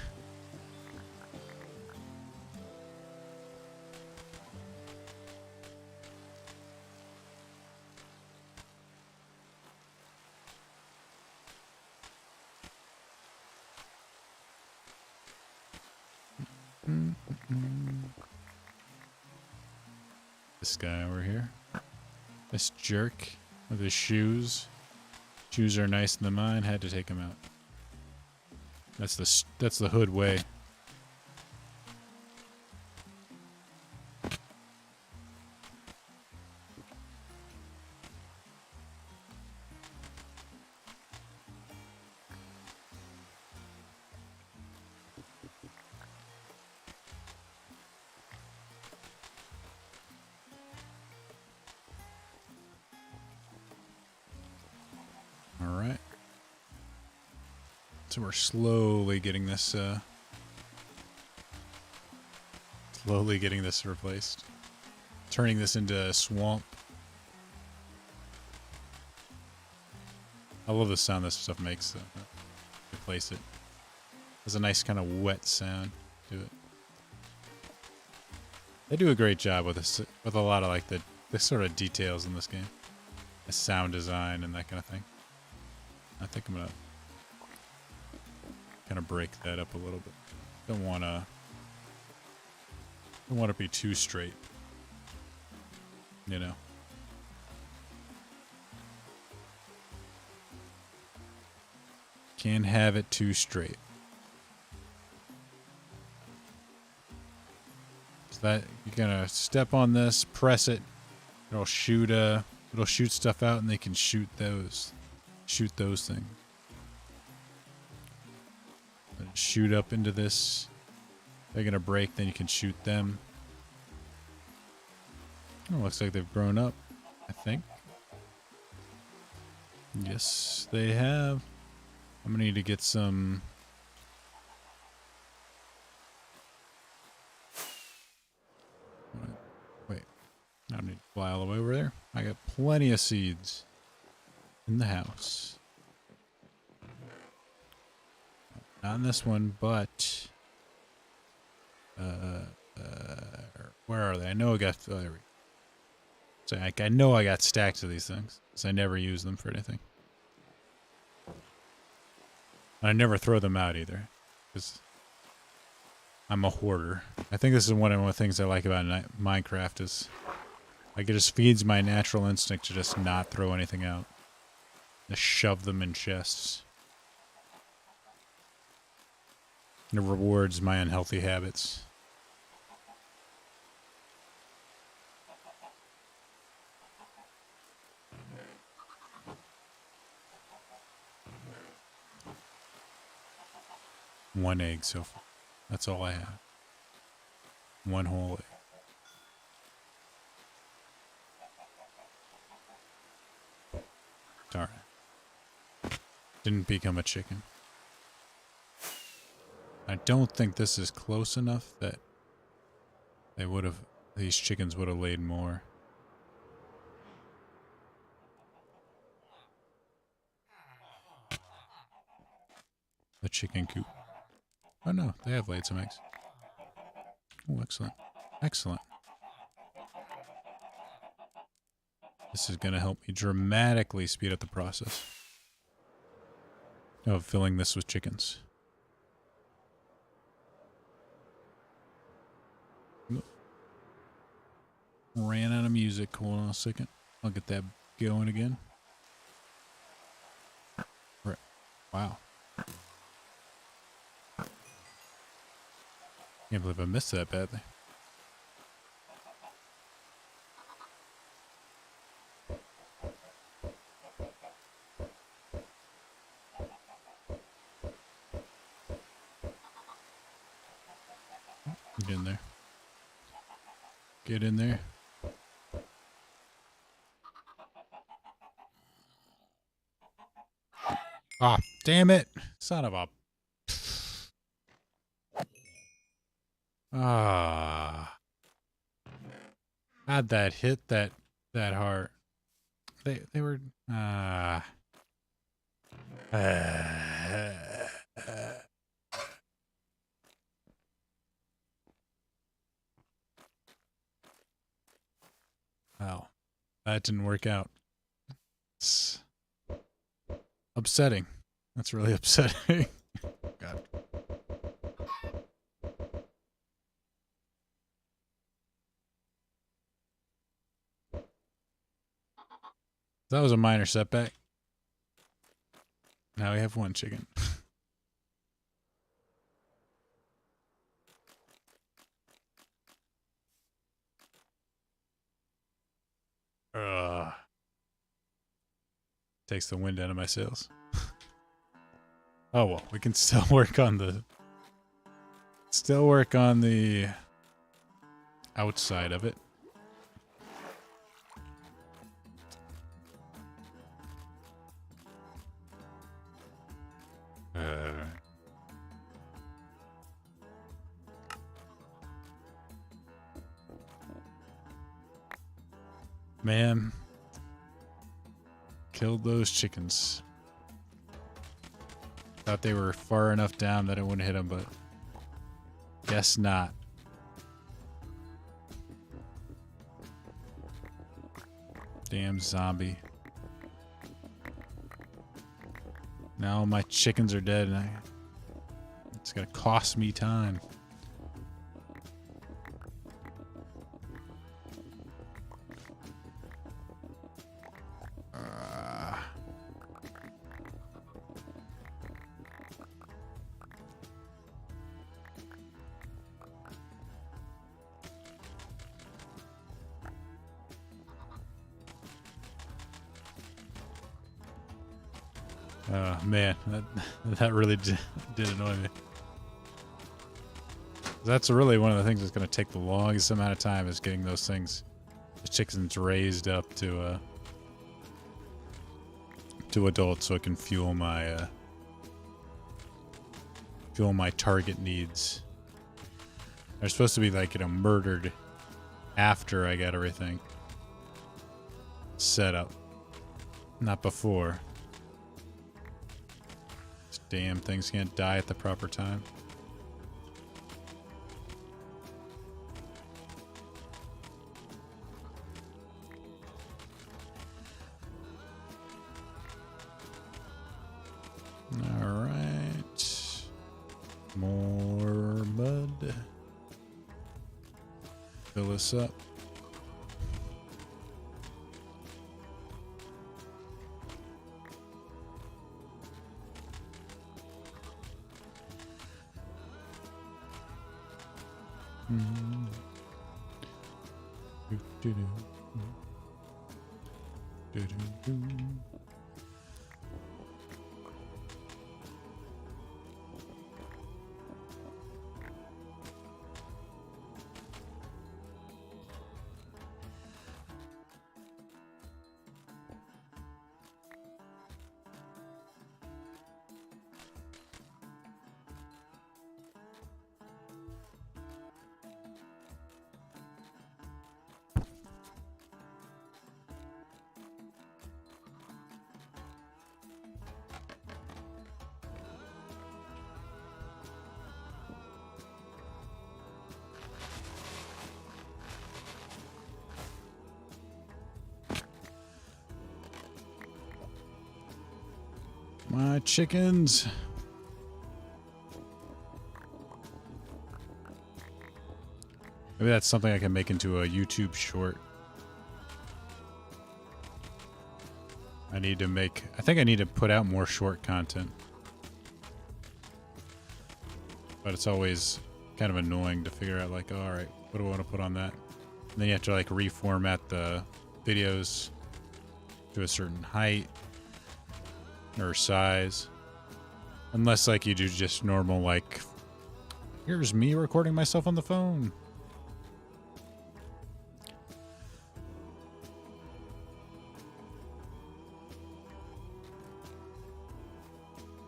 This guy over here. This jerk with his shoes. Shoes are nicer than mine. Had to take him out. That's the hood way. So we're slowly getting this replaced. Turning this into a swamp. I love the sound this stuff makes. Replace it. There's a nice kind of wet sound to it. They do a great job with this, with a lot of like the sort of details in this game. The sound design and that kind of thing. I think I'm gonna kind of break that up a little bit. Don't want to be too straight. You know. Can't have it too straight. So that you're gonna step on this, press it. It'll shoot stuff out, and they can shoot those things. Shoot up into this. They're gonna break, then you can shoot them. Oh, looks like they've grown up, I think. Yes, they have. I'm gonna need to get some. Wait, I don't need to fly all the way over there. I got plenty of seeds in the house. Not in this one, but where are they? I know I got. Oh, there we go. So I know I got stacks of these things because I never use them for anything. And I never throw them out either, because I'm a hoarder. I think this is one of the things I like about Minecraft is like it just feeds my natural instinct to just not throw anything out. Just shove them in chests. And it rewards my unhealthy habits. One egg so far. That's all I have. One whole egg. Darn it. Didn't become a chicken. I don't think this is close enough that they would have, these chickens would have laid more. The chicken coop. Oh no, they have laid some eggs. Oh, excellent. Excellent. This is going to help me dramatically speed up the process of filling this with chickens. Ran out of music. Hold on a second. I'll get that going again. Right. Wow. Can't believe I missed that badly. Get in there. Get in there. Ah, damn it. Son of a... Ah. How'd that hit that hard? They were... Wow. That didn't work out. It's upsetting. That's really upsetting. God. That was a minor setback. Now we have one chicken. Takes the wind out of my sails. Oh well, we can still work on the outside of it. Man, killed those chickens. Thought they were far enough down that it wouldn't hit them, but guess not. Damn zombie. Now my chickens are dead and it's gonna cost me time. Man, that really did annoy me. That's really one of the things that's going to take the longest amount of time is getting those things, the chickens raised up to adults, so it can fuel my target needs. They're supposed to be like, you know, murdered after I got everything set up, not before. Damn things can't die at the proper time. All right. Fill this up. My chickens. Maybe that's something I can make into a YouTube short. I think I need to put out more short content. But it's always kind of annoying to figure out, like, oh, all right, what do I want to put on that? And then you have to, like, reformat the videos to a certain height or size. Unless, like, you do just normal, like, here's me recording myself on the phone.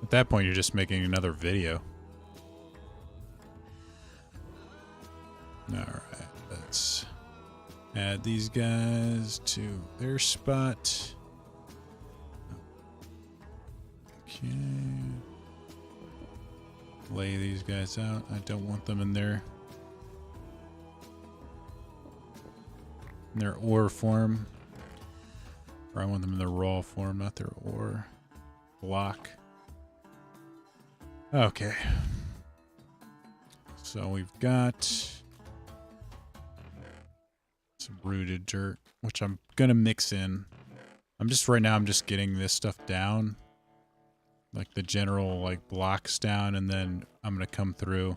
At that point, you're just making another video. Alright, let's add these guys to their spot. Okay. Lay these guys out. I don't want them in their ore form. Or I want them in their raw form, not their ore block. Okay. So we've got some rooted dirt, which I'm gonna mix in. Right now I'm just getting this stuff down. Like the general like blocks down, and then I'm gonna come through.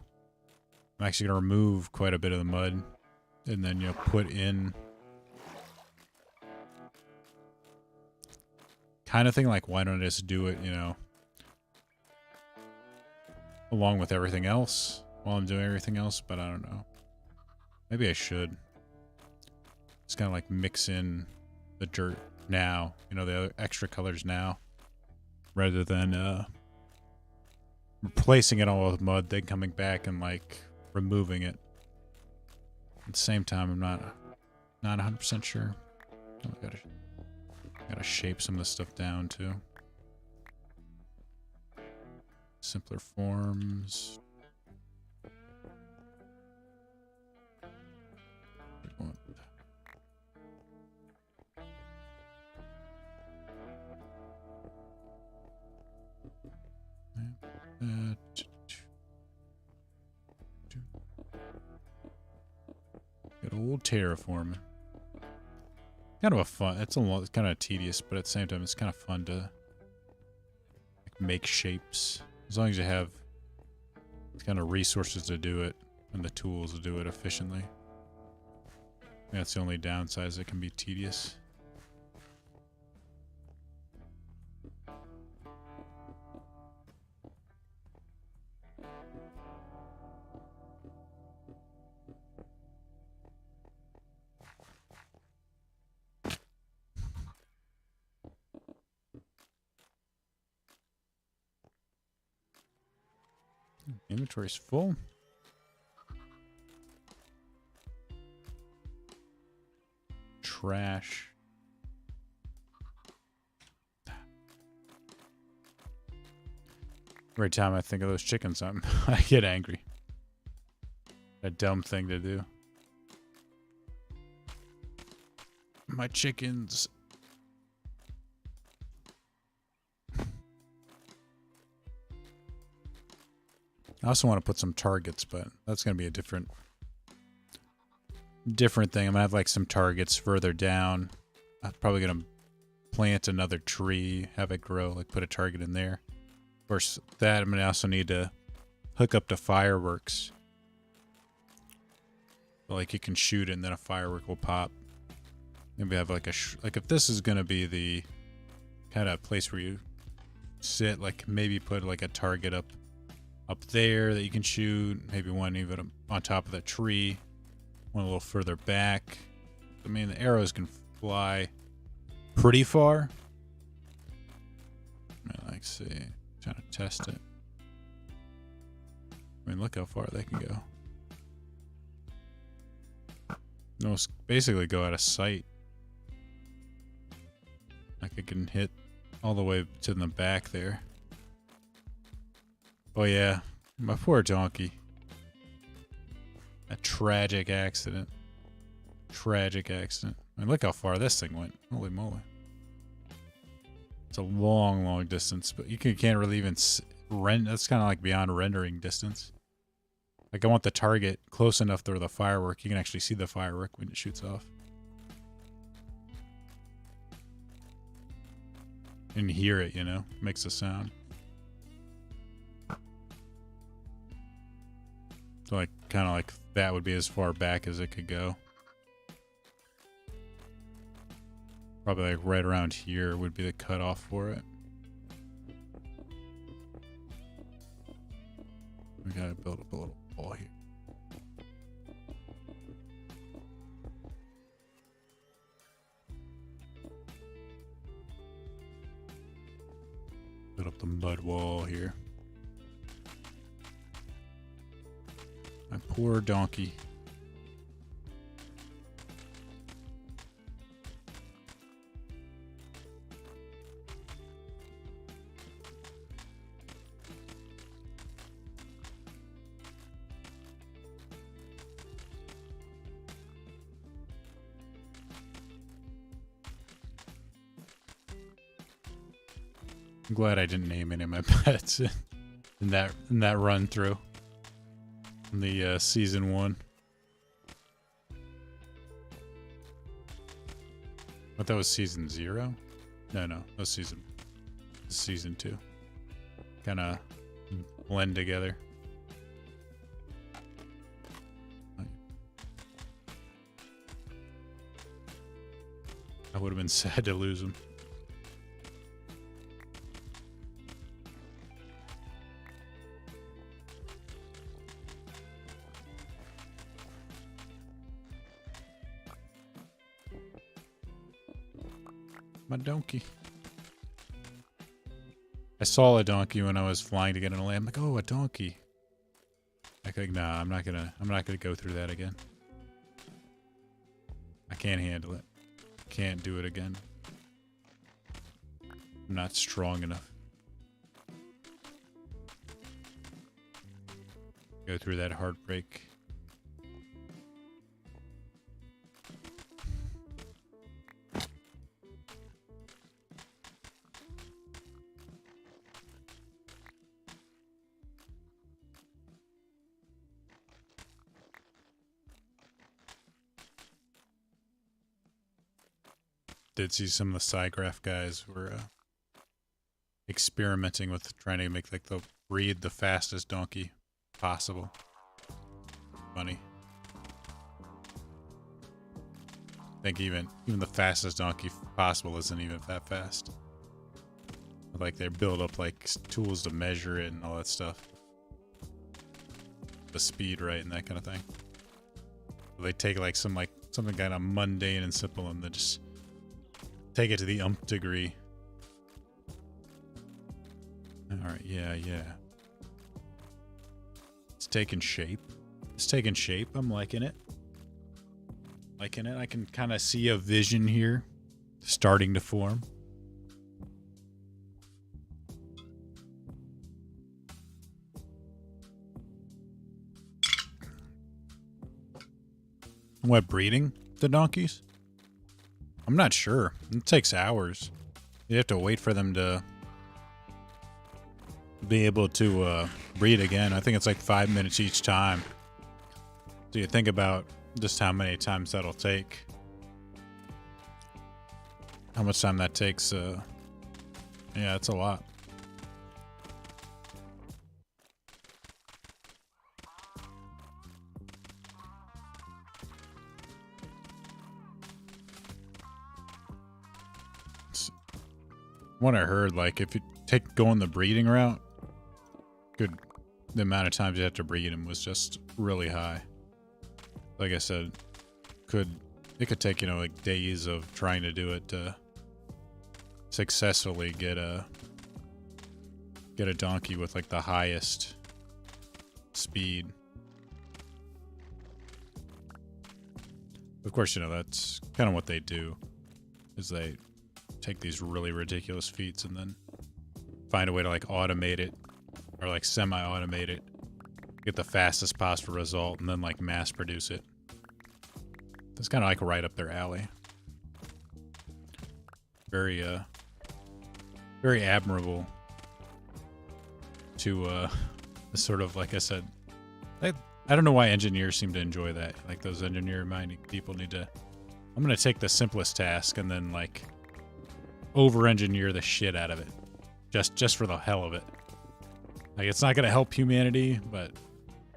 I'm actually gonna remove quite a bit of the mud and then put in kind of thing like, why don't I just do it, along with everything else while I'm doing everything else, but I don't know. Maybe I should. Just kind of like mix in the dirt now, the other extra colors now, rather than replacing it all with mud, then coming back and like removing it. At the same time, I'm not 100% sure. Oh, gotta shape some of this stuff down too. Simpler forms. Good old terraforming. Kind of a fun. It's kind of tedious, but at the same time, it's kind of fun to make shapes. As long as you have the kind of resources to do it and the tools to do it efficiently. That's the only downside, it can be tedious. Inventory's full. Trash. Every time I think of those chickens, I get angry. A dumb thing to do. My chickens. I also want to put some targets, but that's going to be a different thing. I'm gonna have like some targets further down. I'm probably gonna plant another tree, have it grow, like put a target in there. Of course, that I'm gonna also need to hook up to fireworks. So, like you can shoot it and then a firework will pop. Maybe have like like if this is gonna be the kind of place where you sit, like maybe put like a target up there that you can shoot. Maybe one even on top of the tree, one a little further back. I mean, the arrows can fly pretty far. Like, see, trying to test it. I mean, look how far they can go. No, basically go out of sight. Like it can hit all the way to the back there. Oh yeah, my poor donkey. A tragic accident. Tragic accident. I mean, look how far this thing went. Holy moly. It's a long, long distance, but you can't really even that's kind of like beyond rendering distance. Like I want the target close enough to the firework. You can actually see the firework when it shoots off. And hear it, you know, makes a sound. So like, kind of like that would be as far back as it could go. Probably like right around here would be the cutoff for it. We gotta build up a little wall here. Build up the mud wall here. My poor donkey. I'm glad I didn't name any of my pets in that run through. In the season 1. But that was season 0? No, that was season 2. Kind of blend together. I would have been sad to lose him. My donkey. I saw a donkey when I was flying to get an allay. I'm like, oh, a donkey. Like, nah, I'm not gonna go through that again. I can't handle it. Can't do it again. I'm not strong enough. Go through that heartbreak. Did see some of the SciGraph guys were experimenting with trying to make like the breed the fastest donkey possible. Funny. I think even the fastest donkey possible isn't even that fast. Like they build up like tools to measure it and all that stuff. The speed right and that kind of thing. They take like something kind of mundane and simple and then just take it to the umph degree. Alright, yeah. It's taking shape. I'm liking it. I can kind of see a vision here starting to form. What, breeding the donkeys? I'm not sure. It takes hours. You have to wait for them to be able to breed again. I think it's like 5 minutes each time. So you think about just how many times that'll take. How much time that takes, yeah, it's a lot. What I heard, like, if you going the breeding route, the amount of times you have to breed him was just really high. Like I said, it could take, you know, like days of trying to do it to successfully get a donkey with like the highest speed. Of course, you know, that's kind of what they do, is they take these really ridiculous feats and then find a way to like automate it or like semi-automate it, get the fastest possible result, and then like mass produce it. It's kind of like right up their alley. Very very admirable to sort of, like I said, I don't know why engineers seem to enjoy that. Like those engineer-minded people need to, I'm gonna take the simplest task and then like over-engineer the shit out of it, just for the hell of it. Like, it's not gonna help humanity, but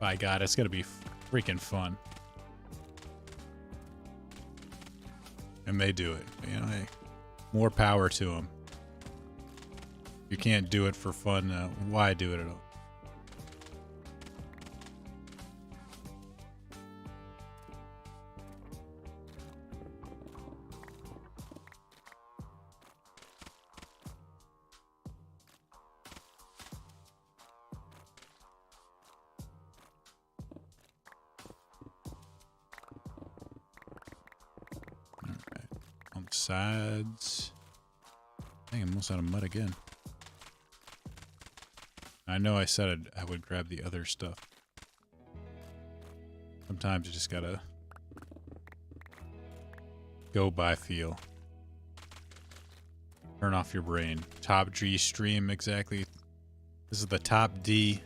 by God, it's gonna be freaking fun. And they do it, you know. Hey, more power to them. You can't do it for fun. Why do it at all? Sides. Dang, I'm almost out of mud again. I know I said I would grab the other stuff. Sometimes you just gotta go by feel. Turn off your brain. Top G stream, exactly. This is the top D.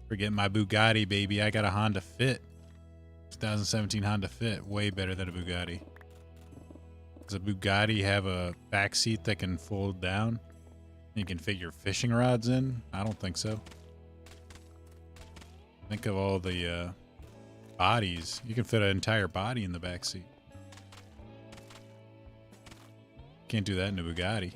Forget my Bugatti, baby. I got a Honda Fit. 2017 Honda Fit. Way better than a Bugatti. Does a Bugatti have a back seat that can fold down? You can fit your fishing rods in? I don't think so. Think of all the bodies. You can fit an entire body in the back seat. Can't do that in a Bugatti.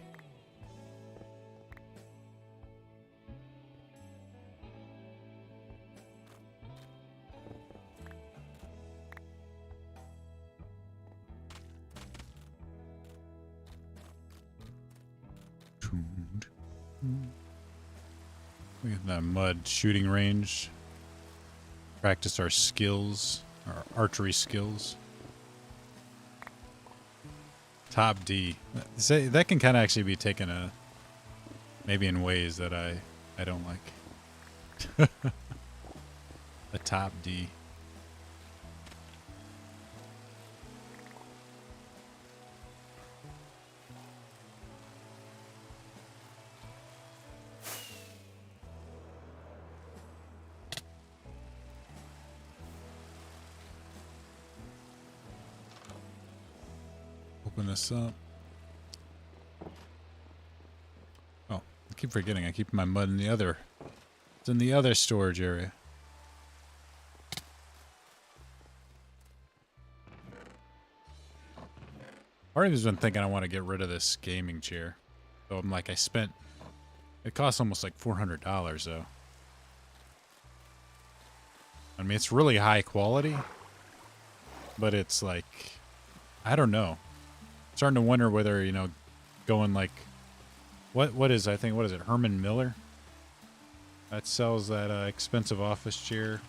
We have that mud shooting range. Practice our skills, our archery skills. Top D. That can kind of actually be taken maybe in ways that I don't like. A top D. Open this up. Oh, I keep forgetting. I keep my mud in the other. It's in the other storage area. Part of me's been thinking I want to get rid of this gaming chair. So I'm like, it costs almost like $400 though. I mean, it's really high quality, but it's like, I don't know. Starting to wonder whether, you know, going like, what is it, Herman Miller? That sells that expensive office chair.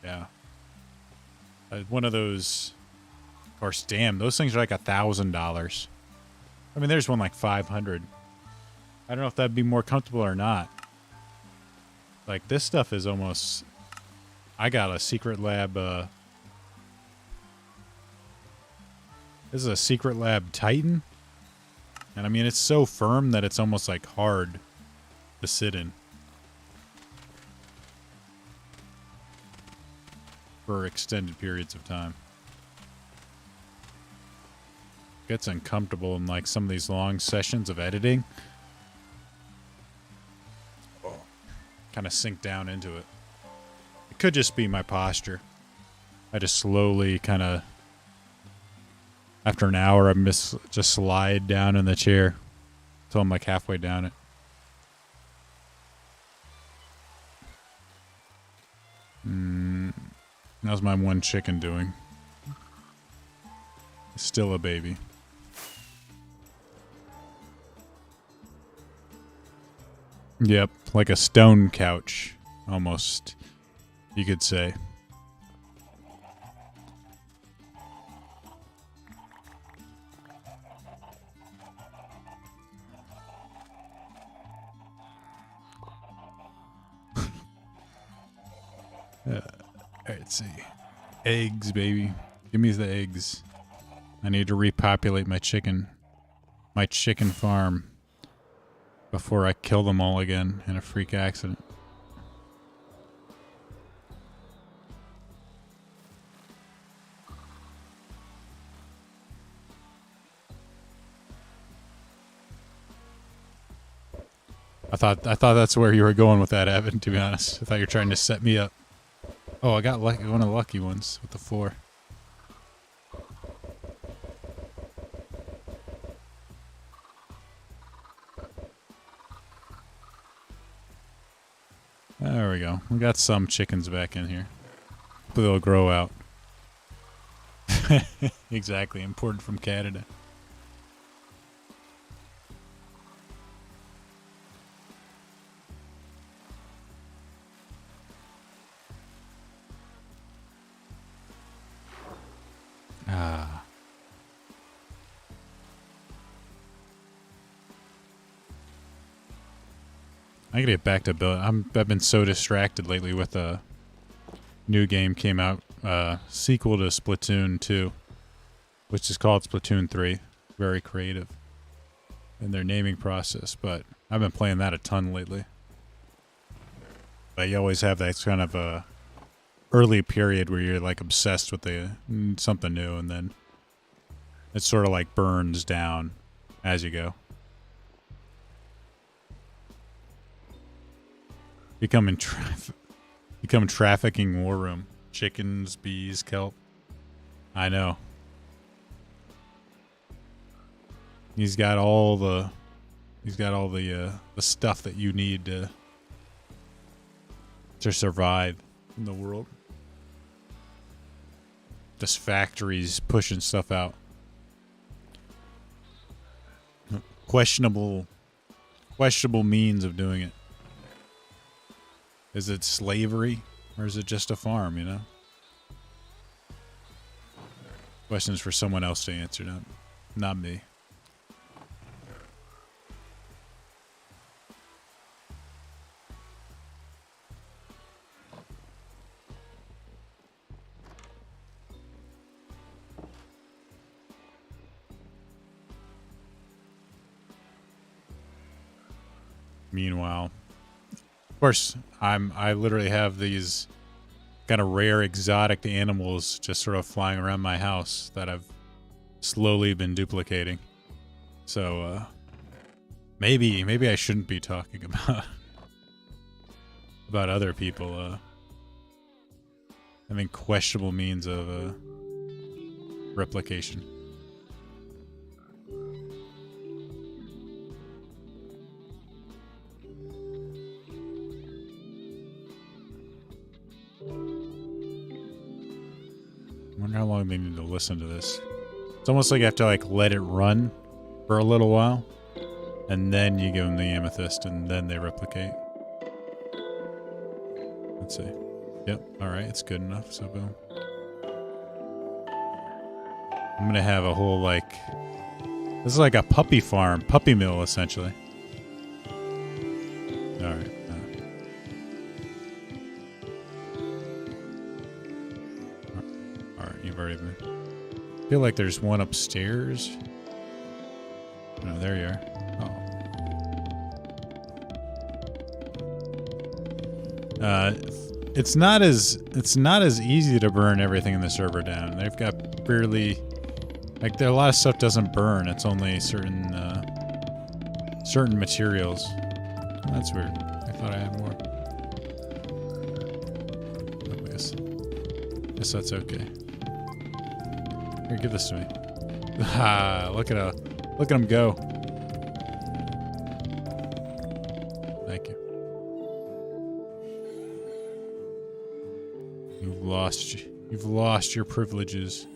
Yeah. One of those, of course, damn, those things are like $1,000. I mean, there's one like 500. I don't know if that'd be more comfortable or not. Like, this stuff is almost, I got a Secret Lab, this is a Secret Lab Titan. And I mean, it's so firm that it's almost like hard to sit in. for extended periods of time. Gets uncomfortable in like some of these long sessions of editing. Kind of sink down into it. It could just be my posture. I just slowly kind of, after an hour, I just slide down in the chair until I'm like halfway down it. How's my one chicken doing? Still a baby. Yep, like a stone couch, almost, you could say. Alright, let's see. Eggs, baby. Give me the eggs. I need to repopulate my chicken farm before I kill them all again in a freak accident. I thought that's where you were going with that, Evan, to be honest. I thought you were trying to set me up. Oh, I got lucky, one of the lucky ones with the 4. There we go. We got some chickens back in here. But they'll grow out. Exactly. Imported from Canada. I gotta get back to build. I've been so distracted lately with a new game came out, sequel to Splatoon 2, which is called Splatoon 3. Very creative in their naming process, but I've been playing that a ton lately. But you always have that kind of a early period where you're like obsessed with something new, and then it sort of like burns down as you go. Become trafficking war room. Chickens, bees, kelp. I know. He's got all the stuff that you need to survive in the world. Just factories pushing stuff out. Questionable means of doing it. Is it slavery, or is it just a farm, you know? Questions for someone else to answer, not me. Meanwhile, of course, I literally have these kind of rare exotic animals just sort of flying around my house that I've slowly been duplicating. So maybe I shouldn't be talking about other people having questionable means of replication. I wonder how long they need to listen to this. It's almost like you have to like let it run for a little while, and then you give them the amethyst, and then they replicate. Let's see. Yep. All right. It's good enough. So boom. I'm gonna have a whole like. This is like a puppy farm, puppy mill, essentially. All right. You've already been. I feel like there's one upstairs. No, there you are. Oh. it's not as easy to burn everything in the server down. They've got barely, like, a lot of stuff doesn't burn. It's only certain materials. That's weird. I thought I had more. I guess that's okay. Here, give this to me. Ah, look at him go. Thank you. You've lost your privileges.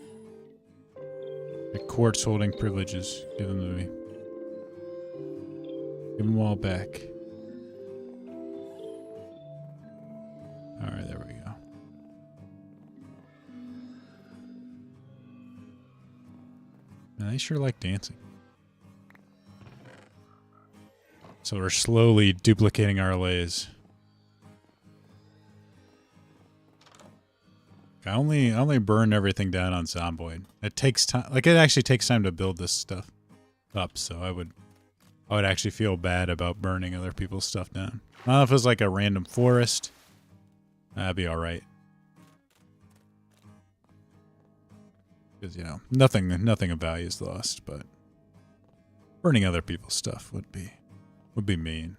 Your court's holding privileges. Give them to me. Give them all back. Alright, there we go. Now, they sure like dancing. So we're slowly duplicating our allays. I only burn everything down on Zomboid. It takes time. Like, it actually takes time to build this stuff up, so I would actually feel bad about burning other people's stuff down. I don't know if it was like a random forest. That'd be alright. Because, you know, nothing of value is lost, but burning other people's stuff would be mean.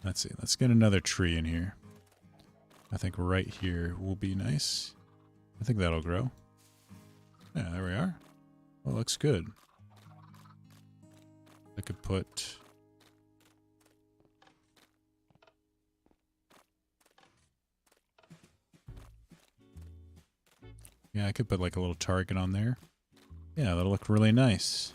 Let's see. Let's get another tree in here. I think right here will be nice. I think that'll grow. Yeah, there we are. Well, looks good. I could put... Yeah, I could put like a little target on there. Yeah, that'll look really nice.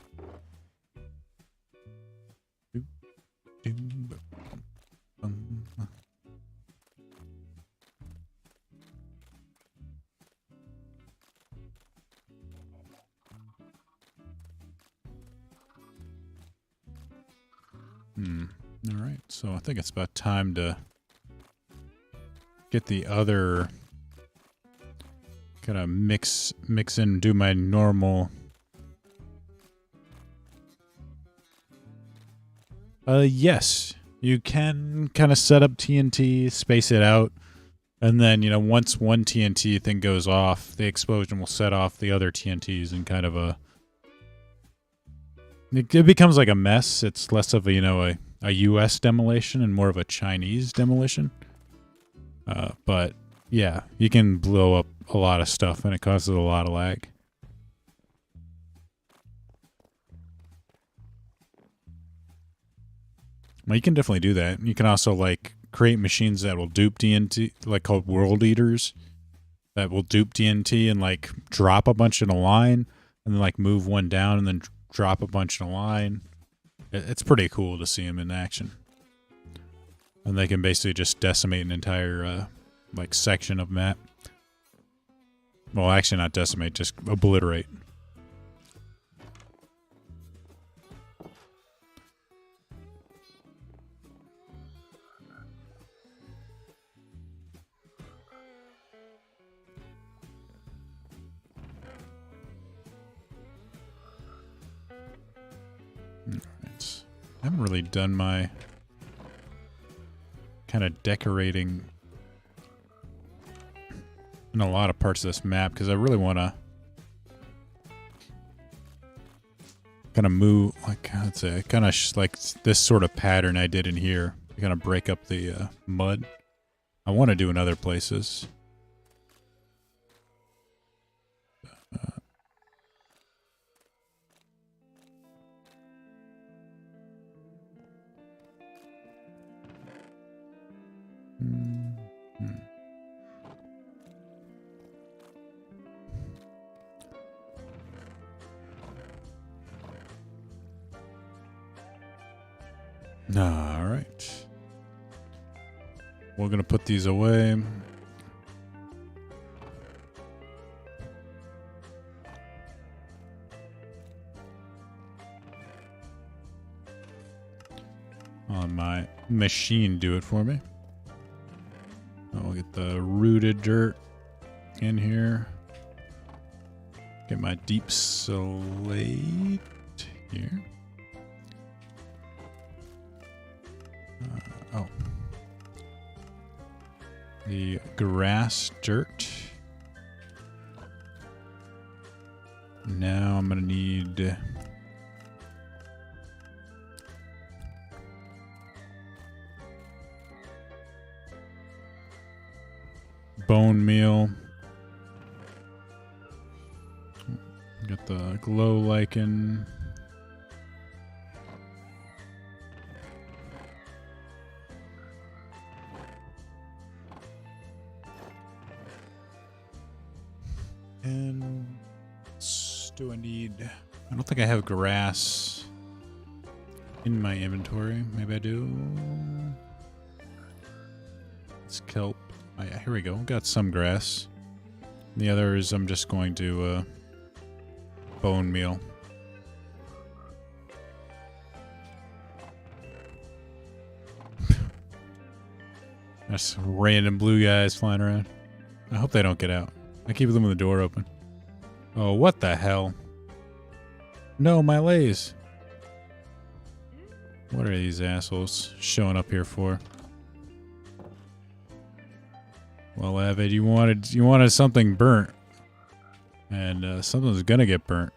All right, so I think it's about time to get the other, kind of mix in, do my normal. Yes, you can kind of set up TNT, space it out, and then, you know, once one TNT thing goes off, the explosion will set off the other TNTs in kind of a... It becomes like a mess. It's less of a, you know, a U.S. demolition and more of a Chinese demolition. But, yeah, you can blow up a lot of stuff, and it causes a lot of lag. Well, you can definitely do that. You can also, like, create machines that will dupe TNT, like called world eaters, that will dupe TNT and, like, drop a bunch in a line, and then, like, move one down and then drop a bunch in a line. It's pretty cool to see them in action. And they can basically just decimate an entire, like, section of map. Well, actually not decimate, just obliterate. Alright. I haven't really done my kind of decorating in a lot of parts of this map because I really want to kind of move, like, I'd say, kind of like this sort of pattern I did in here. Kind of break up the mud. I want to do in other places. All right. We're going to put these away. On my machine, do it for me. I'll get the rooted dirt. back in here. Get my deep slate here. Oh. The grass dirt. Now I'm going to need... bone meal. Got the glow lichen. And what do I need? I don't think I have grass in my inventory. Maybe I do. It's kelp. Oh, yeah, here we go. Got some grass. The others I'm just going to bone meal. There's random blue guys flying around. I hope they don't get out. I keep them with the door open. Oh, what the hell? No, my lays. What are these assholes showing up here for? Well, Avid, you wanted something burnt. And something's gonna get burnt.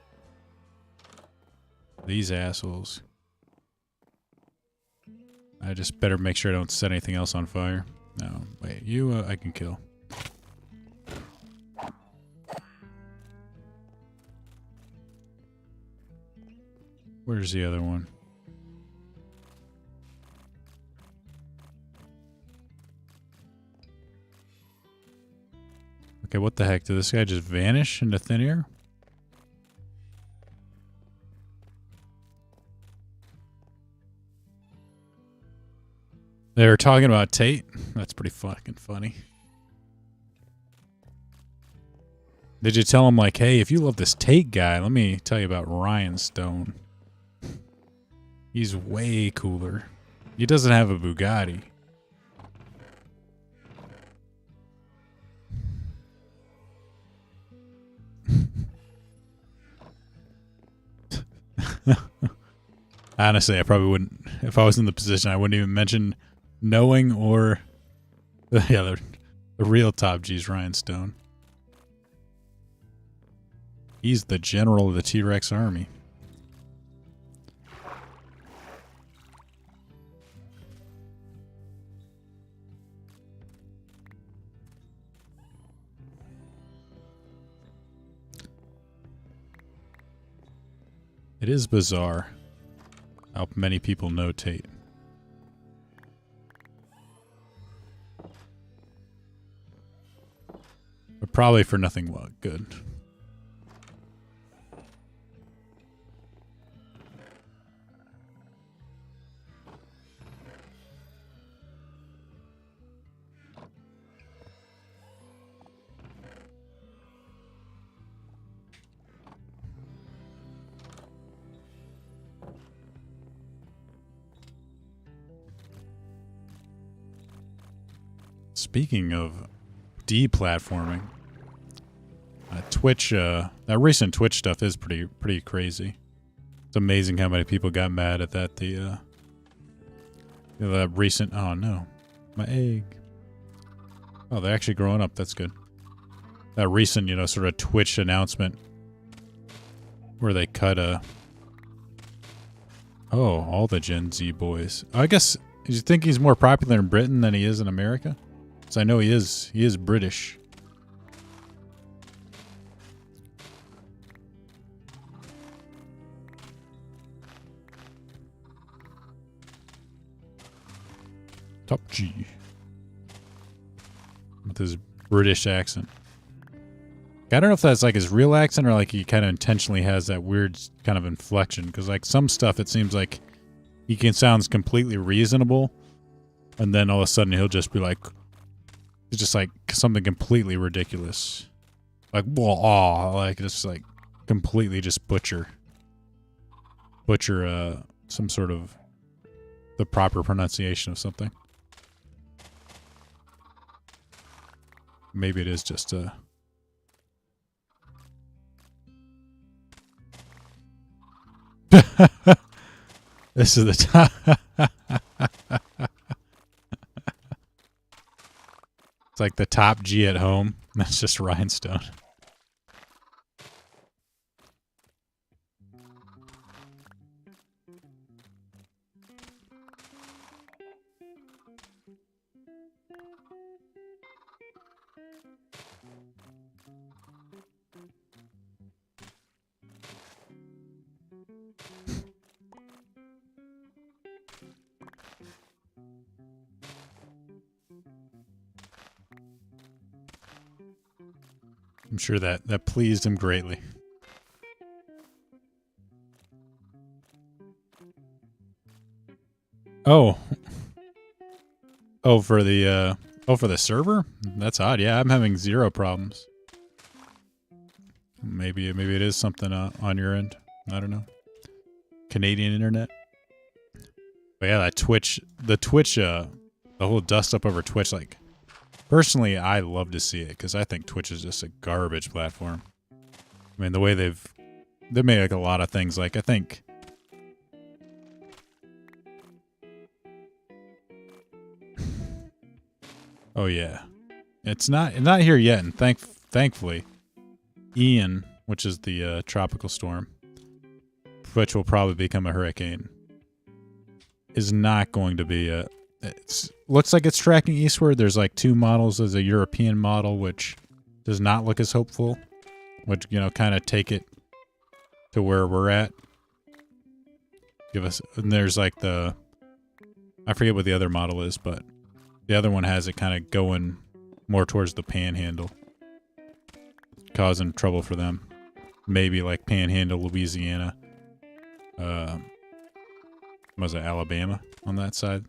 These assholes. I just better make sure I don't set anything else on fire. No, wait, you I can kill. Where's the other one? Okay, what the heck? Did this guy just vanish into thin air? They were talking about Tate? That's pretty fucking funny. Did you tell him, like, hey, if you love this Tate guy, let me tell you about Ryan Stone. He's way cooler. He doesn't have a Bugatti. Honestly, I probably wouldn't. If I was in the position, I wouldn't even mention knowing or the real top G's Ryan Stone. He's the general of the T-Rex army. It is bizarre how many people know Tate. But probably for nothing good. Speaking of deplatforming, Twitch, that recent Twitch stuff is pretty crazy. It's amazing how many people got mad at that. The recent, oh no, my egg. Oh, they're actually growing up. That's good. That recent, sort of Twitch announcement where they cut all the Gen Z boys. I guess, do you think he's more popular in Britain than he is in America? I know he is British. Top G. With his British accent. I don't know if that's like his real accent or like he kind of intentionally has that weird kind of inflection. Because like some stuff it seems like he sounds completely reasonable. And then all of a sudden he'll just be like... It's just like something completely ridiculous. Like, like just like completely just butcher some sort of the proper pronunciation of something. Maybe it is just This is the top. It's like the top G at home. That's just rhinestone. I'm sure that pleased him greatly. Oh. Oh, for the server? That's odd. Yeah, I'm having 0 problems. Maybe it is something on your end. I don't know. Canadian internet. But yeah, that Twitch, the whole dust up over Twitch, like, personally, I love to see it because I think Twitch is just a garbage platform. I mean, the way they've made like a lot of things. Like, I think oh yeah, it's not here yet, and thankfully, Ian, which is the tropical storm, which will probably become a hurricane, is not going to be a. It looks like it's tracking eastward. There's like 2 models. There's a European model, which does not look as hopeful, which, you know, kind of take it to where we're at. And there's like I forget what the other model is, but the other one has it kind of going more towards the panhandle, causing trouble for them. Maybe like panhandle, Louisiana. Was it Alabama on that side?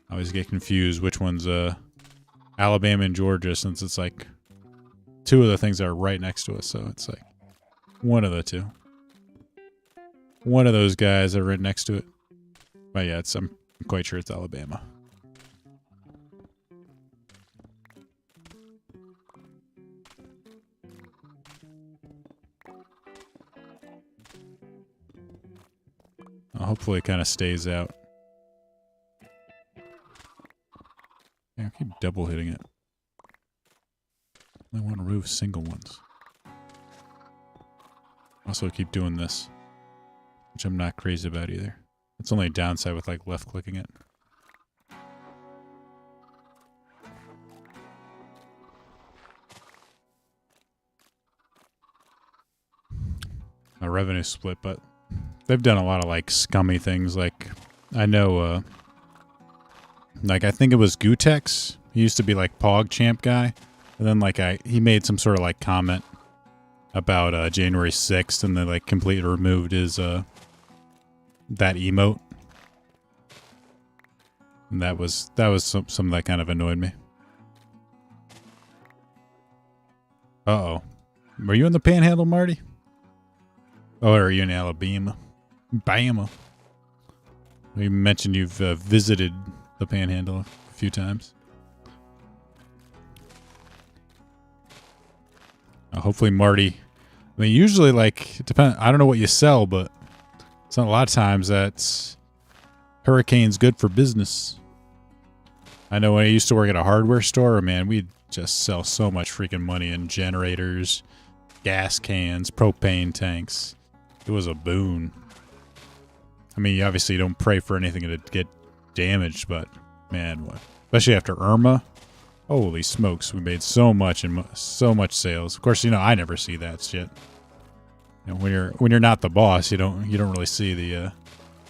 I always get confused which one's Alabama and Georgia, since it's like 2 of the things that are right next to us, so it's like one of the 2. One of those guys are right next to it. But yeah, I'm quite sure it's Alabama. Hopefully it kind of stays out. Yeah, I keep double hitting it. I want to remove single ones. Also keep doing this, which I'm not crazy about either. It's only a downside with like left clicking it. A revenue split, but they've done a lot of like scummy things. Like, I know, like I think it was Gutex. He used to be like PogChamp guy, and then like he made some sort of like comment about January 6th, and they like completely removed his that emote, and that was something that kind of annoyed me. Uh-oh. Were you in the Panhandle, Marty? Oh, or are you in Alabama? Bama. You mentioned you've visited the Panhandle a few times. Hopefully Marty, I mean, usually like, I don't know what you sell, but it's not a lot of times that's hurricane's good for business. I know when I used to work at a hardware store, man, we'd just sell so much freaking money in generators, gas cans, propane tanks. It was a boon. I mean, you obviously don't pray for anything to get damaged, but man, especially after Irma, holy smokes, we made so much and so much sales. Of course, you know, I never see that shit. You know, when you're not the boss, you don't really see the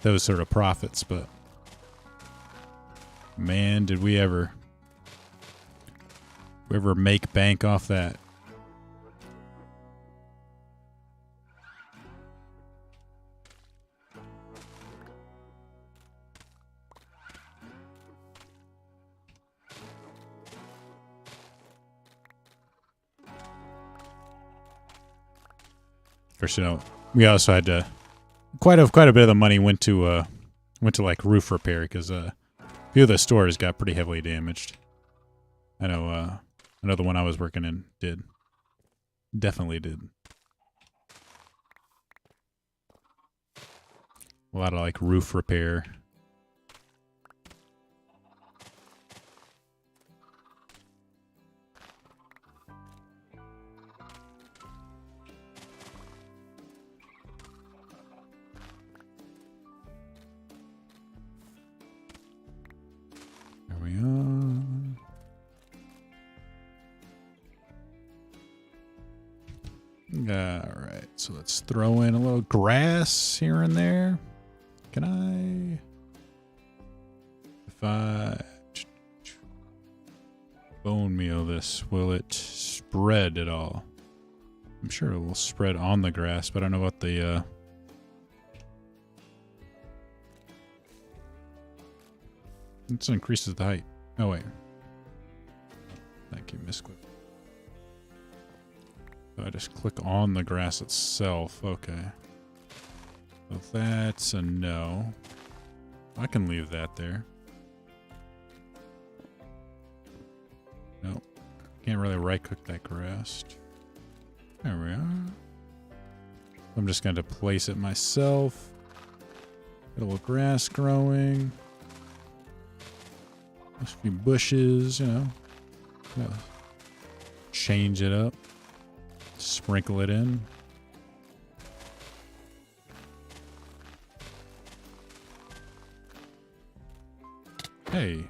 those sort of profits. But man, did we ever make bank off that? Of course, you know, we also had to quite a bit of the money went to like roof repair, because a few of the stores got pretty heavily damaged. I know the one I was working in definitely did. A lot of like roof repair. There we are. Alright, so let's throw in a little grass here and there. Can I... If I... bone meal this, will it spread at all? I'm sure it will spread on the grass, but I don't know what the... It increases the height. Oh, wait. Thank you, misclick. So I just click on the grass itself. Okay. So that's a no. I can leave that there. Nope. Can't really right-click that grass. There we are. I'm just going to place it myself. Get a little grass growing. A few bushes, you know. Change it up. Sprinkle it in. Hey.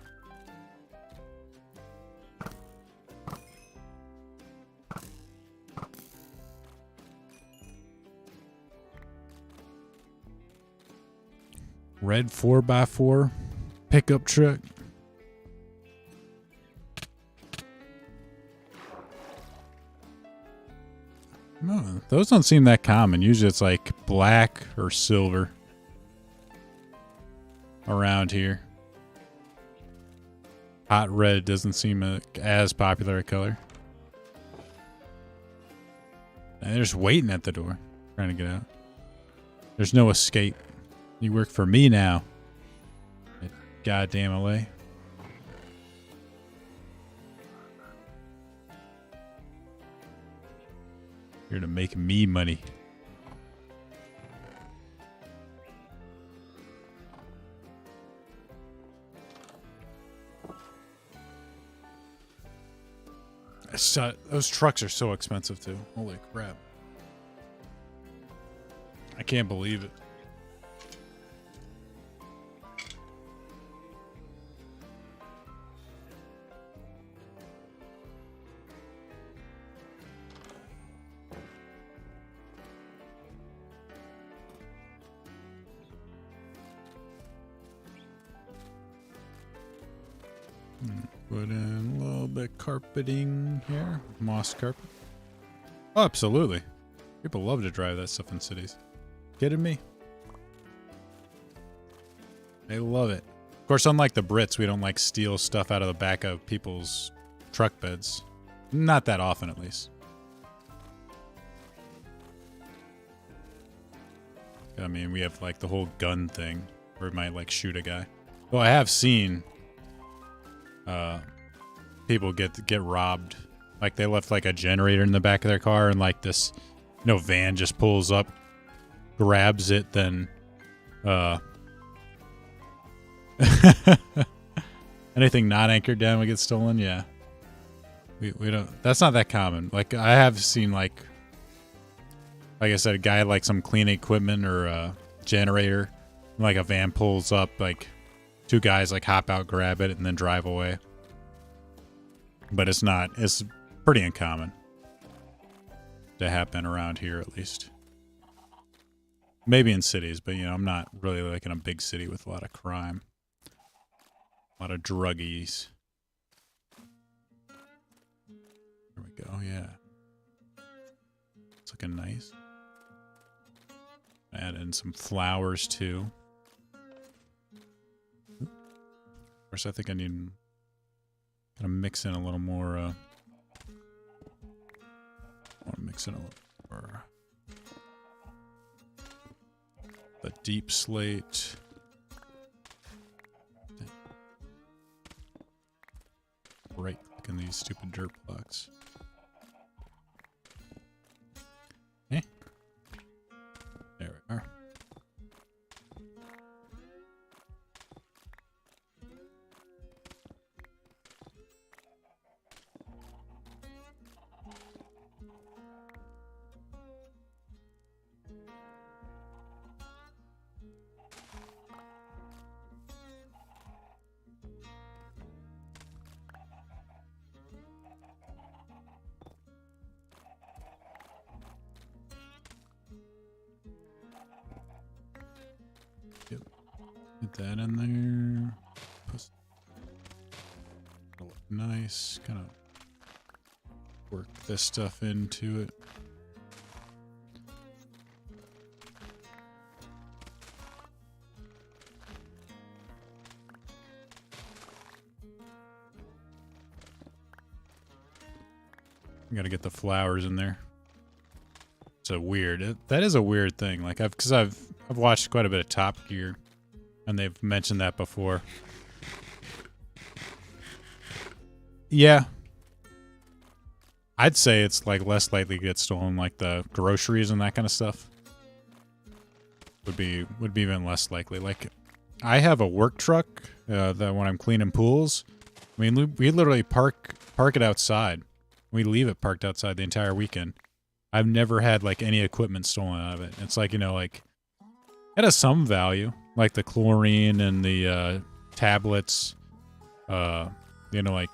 Red 4x4 pickup truck. No, those don't seem that common. Usually it's like black or silver around here. Hot red doesn't seem as popular a color. And they're just waiting at the door, trying to get out. There's no escape. You work for me now. Goddamn allay. Here to make me money. Those trucks are so expensive too. Holy crap. I can't believe it. Put in a little bit of carpeting here. Moss carpet. Oh, absolutely. People love to drive that stuff in cities. Kidding me? They love it. Of course, unlike the Brits, we don't like steal stuff out of the back of people's truck beds. Not that often, at least. I mean, we have like the whole gun thing where we might like shoot a guy. Well, I have seen people get robbed. Like they left like a generator in the back of their car and like this, van just pulls up, grabs it, then anything not anchored down would get stolen. Yeah. We don't, that's not that common. Like I have seen like I said, a guy had like some cleaning equipment or a generator, like a van pulls up, like two guys like hop out, grab it, and then drive away. But it's pretty uncommon to happen around here, at least. Maybe in cities, but I'm not really like in a big city with a lot of crime. A lot of druggies. There we go, yeah. It's looking nice. Add in some flowers too. Of course, I think I need to mix in a little more. I want to mix in a little more. The deep slate. Right click on these stupid dirt blocks. There we are. Get that in there. Look nice. Kind of work this stuff into it. Got to get the flowers in there. It's a weird. That is a weird thing. Like because I've watched quite a bit of Top Gear, and they've mentioned that before. Yeah, I'd say it's like less likely to get stolen. Like the groceries and that kind of stuff would be even less likely. Like I have a work truck that when I'm cleaning pools, I mean we literally park it outside. We leave it parked outside the entire weekend. I've never had like any equipment stolen out of it. It's like, you know, like it has some value, like the chlorine and the tablets. You know, like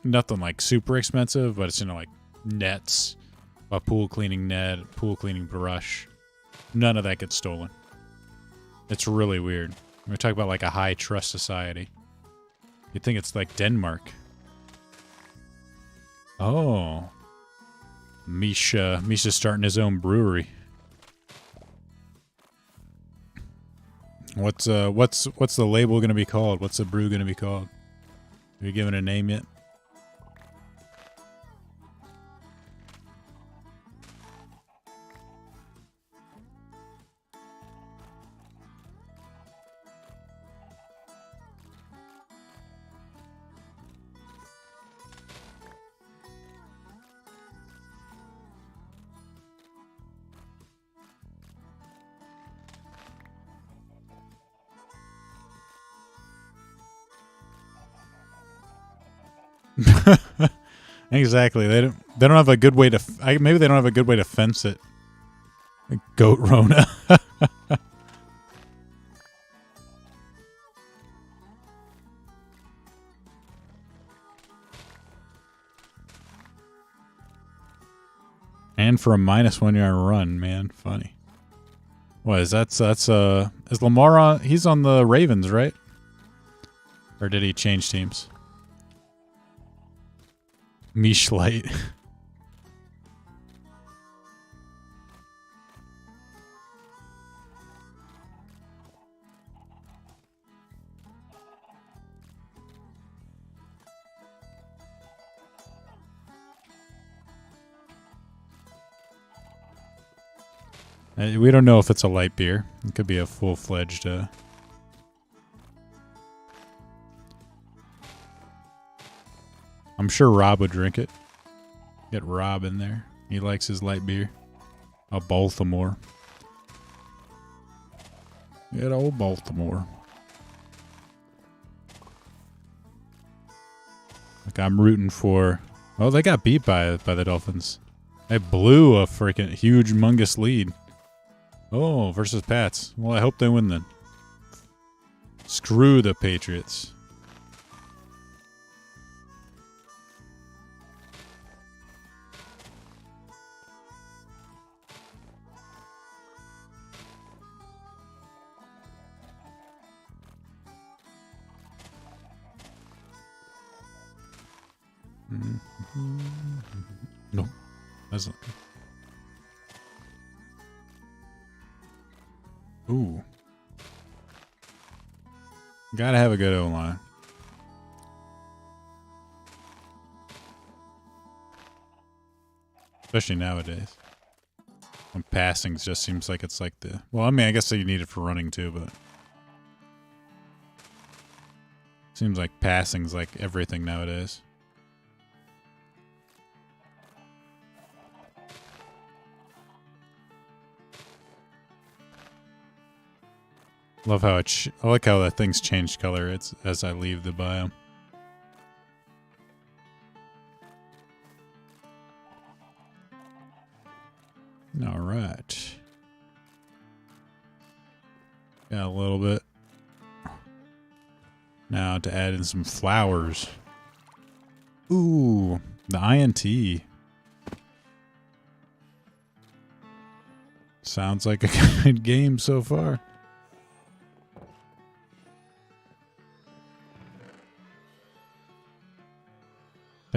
nothing like super expensive, but it's, you know, like nets, a pool cleaning net, pool cleaning brush. None of that gets stolen. It's really weird. We're talking about like a high trust society. You'd think it's like Denmark. Oh, Misha's starting his own brewery. What's the label gonna be called? What's the brew gonna be called? Have you given a name yet? Exactly. They don't have a good way to maybe they don't have a good way to fence it. Goat Rona. And for a -1 yard run, man, funny. What is that's is Lamar on? He's on the Ravens, right? Or did he change teams? Mish Light. We don't know if it's a light beer. It could be a full-fledged. I'm sure Rob would drink it. Get Rob in there. He likes his light beer. A Baltimore. Good old Baltimore. Like I'm rooting for. Oh, they got beat by the Dolphins. They blew a freaking huge, humongous lead. Oh, versus Pats. Well, I hope they win then. Screw the Patriots. No, that's not. Ooh, gotta have a good O-line. Especially nowadays. When passing just seems like it's like the... Well, I mean, I guess you need it for running too, but... Seems like passing's like everything nowadays. Love how I like how that thing's changed color as I leave the biome. All right. Got a little bit. Now to add in some flowers. Ooh, the INT. Sounds like a good game so far.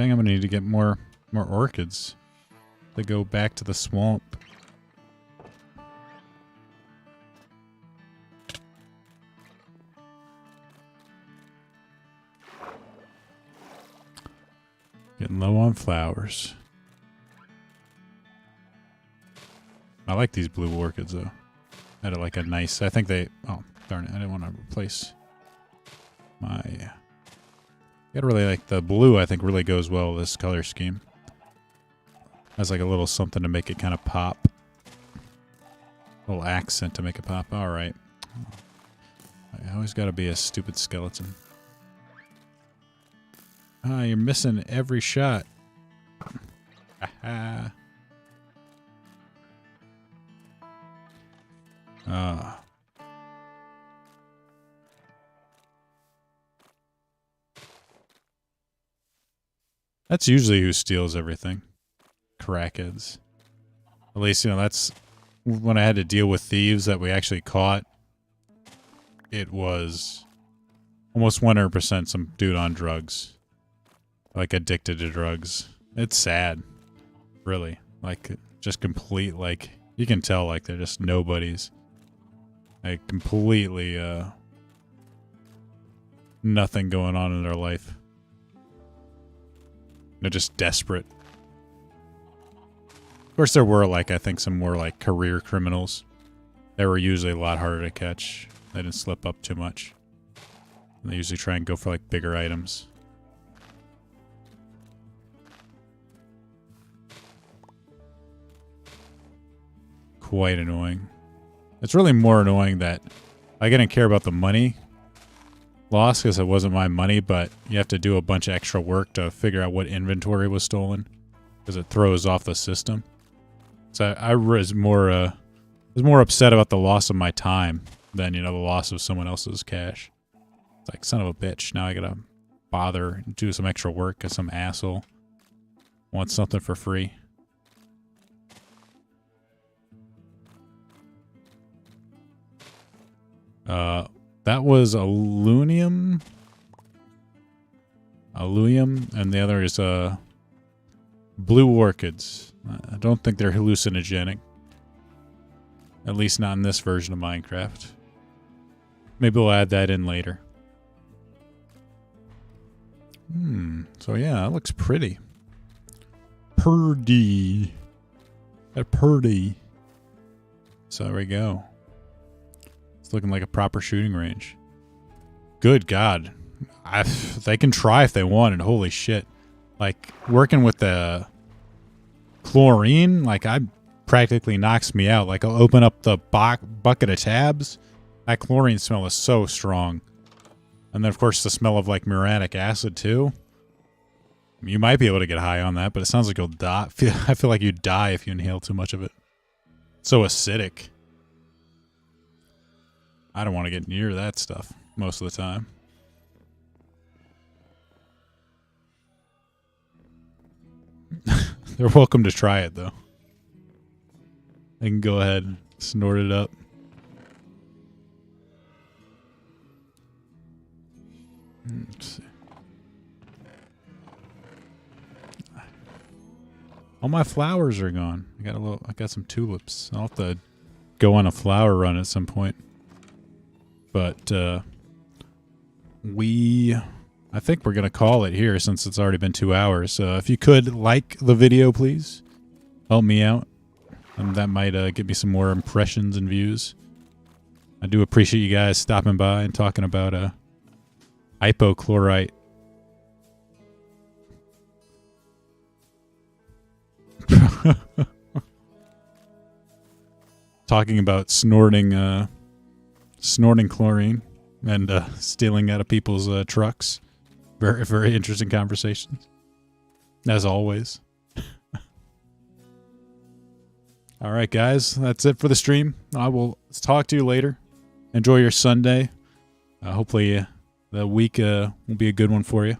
Dang, I'm gonna need to get more orchids to go back to the swamp. Getting low on flowers. I like these blue orchids though. Had like a nice. I think they. Oh darn it! I didn't want to replace my. Gotta really like the blue. I think really goes well with this color scheme. Has like a little something to make it kind of pop. A little accent to make it pop. All right. I always got to be a stupid skeleton. Ah, you're missing every shot. Haha. Ah. That's usually who steals everything. Crackheads. At least, you know, that's when I had to deal with thieves that we actually caught. It was almost 100% some dude on drugs. Like, addicted to drugs. It's sad. Really. Like, just complete, like, you can tell, like, they're just nobodies. Like, completely, nothing going on in their life. They're just desperate. Of course, there were, like, I think some more, like, career criminals. They were usually a lot harder to catch. They didn't slip up too much. And they usually try and go for, like, bigger items. Quite annoying. It's really more annoying that I didn't care about the money loss because it wasn't my money, but you have to do a bunch of extra work to figure out what inventory was stolen because it throws off the system. So I was more upset about the loss of my time than, you know, the loss of someone else's cash. It's like, son of a bitch. Now I gotta bother and do some extra work because some asshole wants something for free. That was alunium, and the other is blue orchids. I don't think they're hallucinogenic. At least not in this version of Minecraft. Maybe we'll add that in later. So yeah, that looks pretty. Purdy. Purdy. So there we go. It's looking like a proper shooting range. Good God. They can try if they want, and holy shit. Like, working with the chlorine, like, practically knocks me out. Like, I'll open up the bucket of tabs. That chlorine smell is so strong. And then, of course, the smell of, like, muriatic acid, too. You might be able to get high on that, but it sounds like you'll die. I feel like you'd die if you inhale too much of it. It's so acidic. I don't want to get near that stuff most of the time. They're welcome to try it, though. They can go ahead and snort it up. Let's see. All my flowers are gone. I got some tulips. I'll have to go on a flower run at some point. But I think we're going to call it here since it's already been 2 hours. If you could like the video, please. Help me out. And that might get me some more impressions and views. I do appreciate you guys stopping by and talking about hypochlorite. Talking about snorting chlorine and stealing out of people's trucks. Very, very interesting conversations, as always. All right, guys, that's it for the stream. I will talk to you later. Enjoy your Sunday. Hopefully the week will be a good one for you.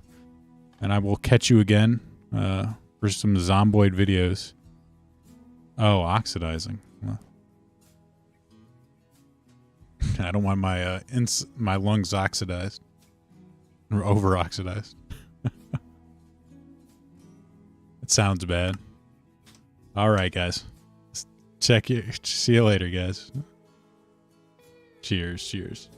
And I will catch you again for some zomboid videos. Oh, oxidizing. Well, I don't want my my lungs oxidized or over oxidized. That sounds bad. All right, guys. Check you. See you later, guys. Cheers. Cheers.